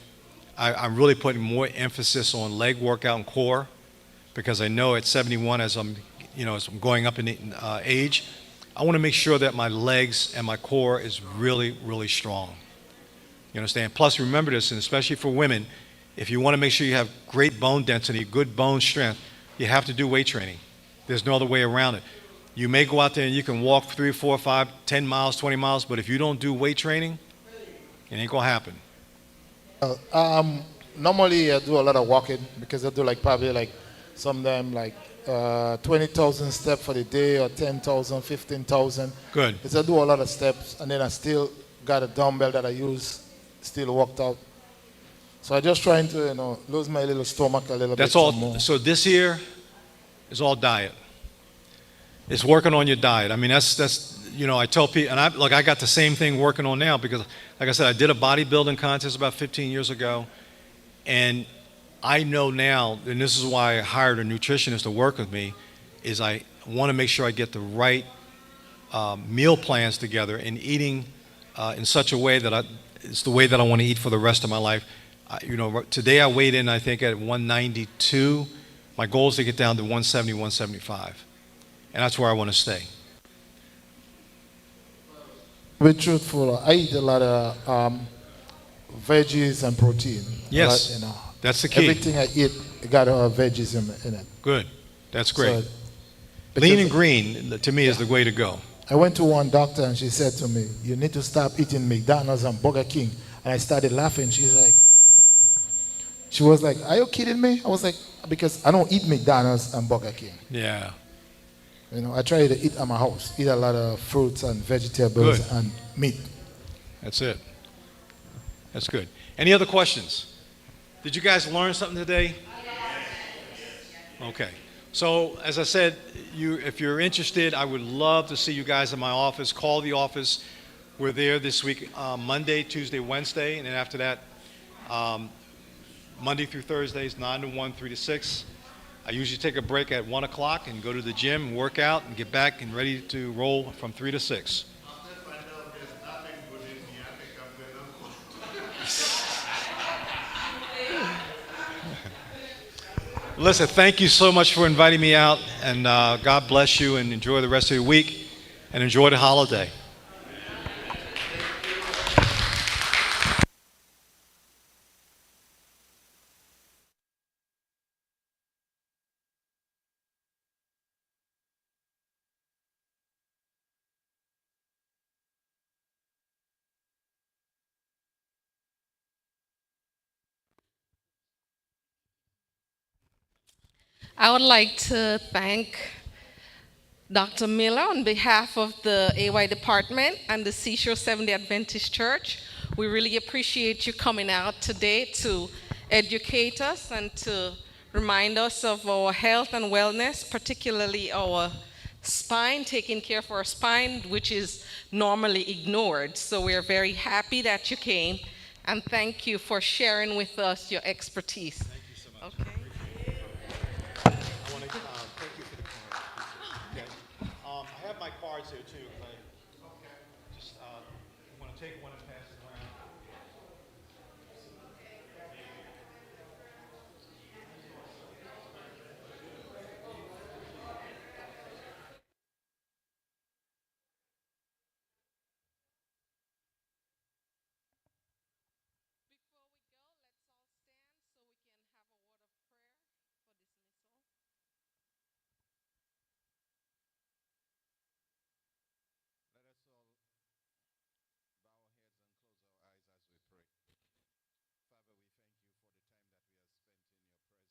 I'm really putting more emphasis on leg workout and core, because I know at 71, as I'm going up in age, I want to make sure that my legs and my core is really, really strong. You understand? Plus, remember this, and especially for women, if you want to make sure you have great bone density, good bone strength, you have to do weight training. There's no other way around it. You may go out there and you can walk 3, 4, 5, 10 miles, 20 miles, but if you don't do weight training, it ain't going to happen. Normally I do a lot of walking, because I do probably sometimes 20,000 steps for the day, or 10,000, 15,000. Good. Because I do a lot of steps, and then I still got a dumbbell that I use, still worked out. So I'm just trying to, lose my little stomach a little bit. That's all. More. So this year is all diet. It's working on your diet. I mean, that's I tell people, and I got the same thing working on now, because, like I said, I did a bodybuilding contest about 15 years ago, and I know now, and this is why I hired a nutritionist to work with me, is I want to make sure I get the right meal plans together and eating in such a way that it's the way that I want to eat for the rest of my life. Today I weighed in, I think, at 192. My goal is to get down to 170, 175. And that's where I want to stay. To be truthful, I eat a lot of veggies and protein. Yes, that's the key. Everything I eat, got veggies in it. Good. That's great. So, lean and green, to me, is the way to go. I went to one doctor and she said to me, you need to stop eating McDonald's and Burger King. And I started laughing. She was like, are you kidding me? I was like, because I don't eat McDonald's and Burger King. Yeah. I try to eat at my house. Eat a lot of fruits and vegetables Good. and meat. That's it. That's good. Any other questions? Did you guys learn something today? Okay. So, as I said, if you're interested, I would love to see you guys in my office. Call the office. We're there this week, Monday, Tuesday, Wednesday, and then after that, Monday through Thursdays, 9 to 1, 3 to 6. I usually take a break at 1 o'clock and go to the gym and work out and get back and ready to roll from 3 to 6. Listen, thank you so much for inviting me out, and God bless you, and enjoy the rest of your week, and enjoy the holiday. I would like to thank Dr. Miller on behalf of the AY department and the Seashore Seventh-day Adventist Church. We really appreciate you coming out today to educate us and to remind us of our health and wellness, particularly our spine, taking care of our spine, which is normally ignored. So we're very happy that you came, and thank you for sharing with us your expertise. Thank you so much. Okay. I want to thank you for the card. Okay. I have my cards here too. I just want to take one and pass it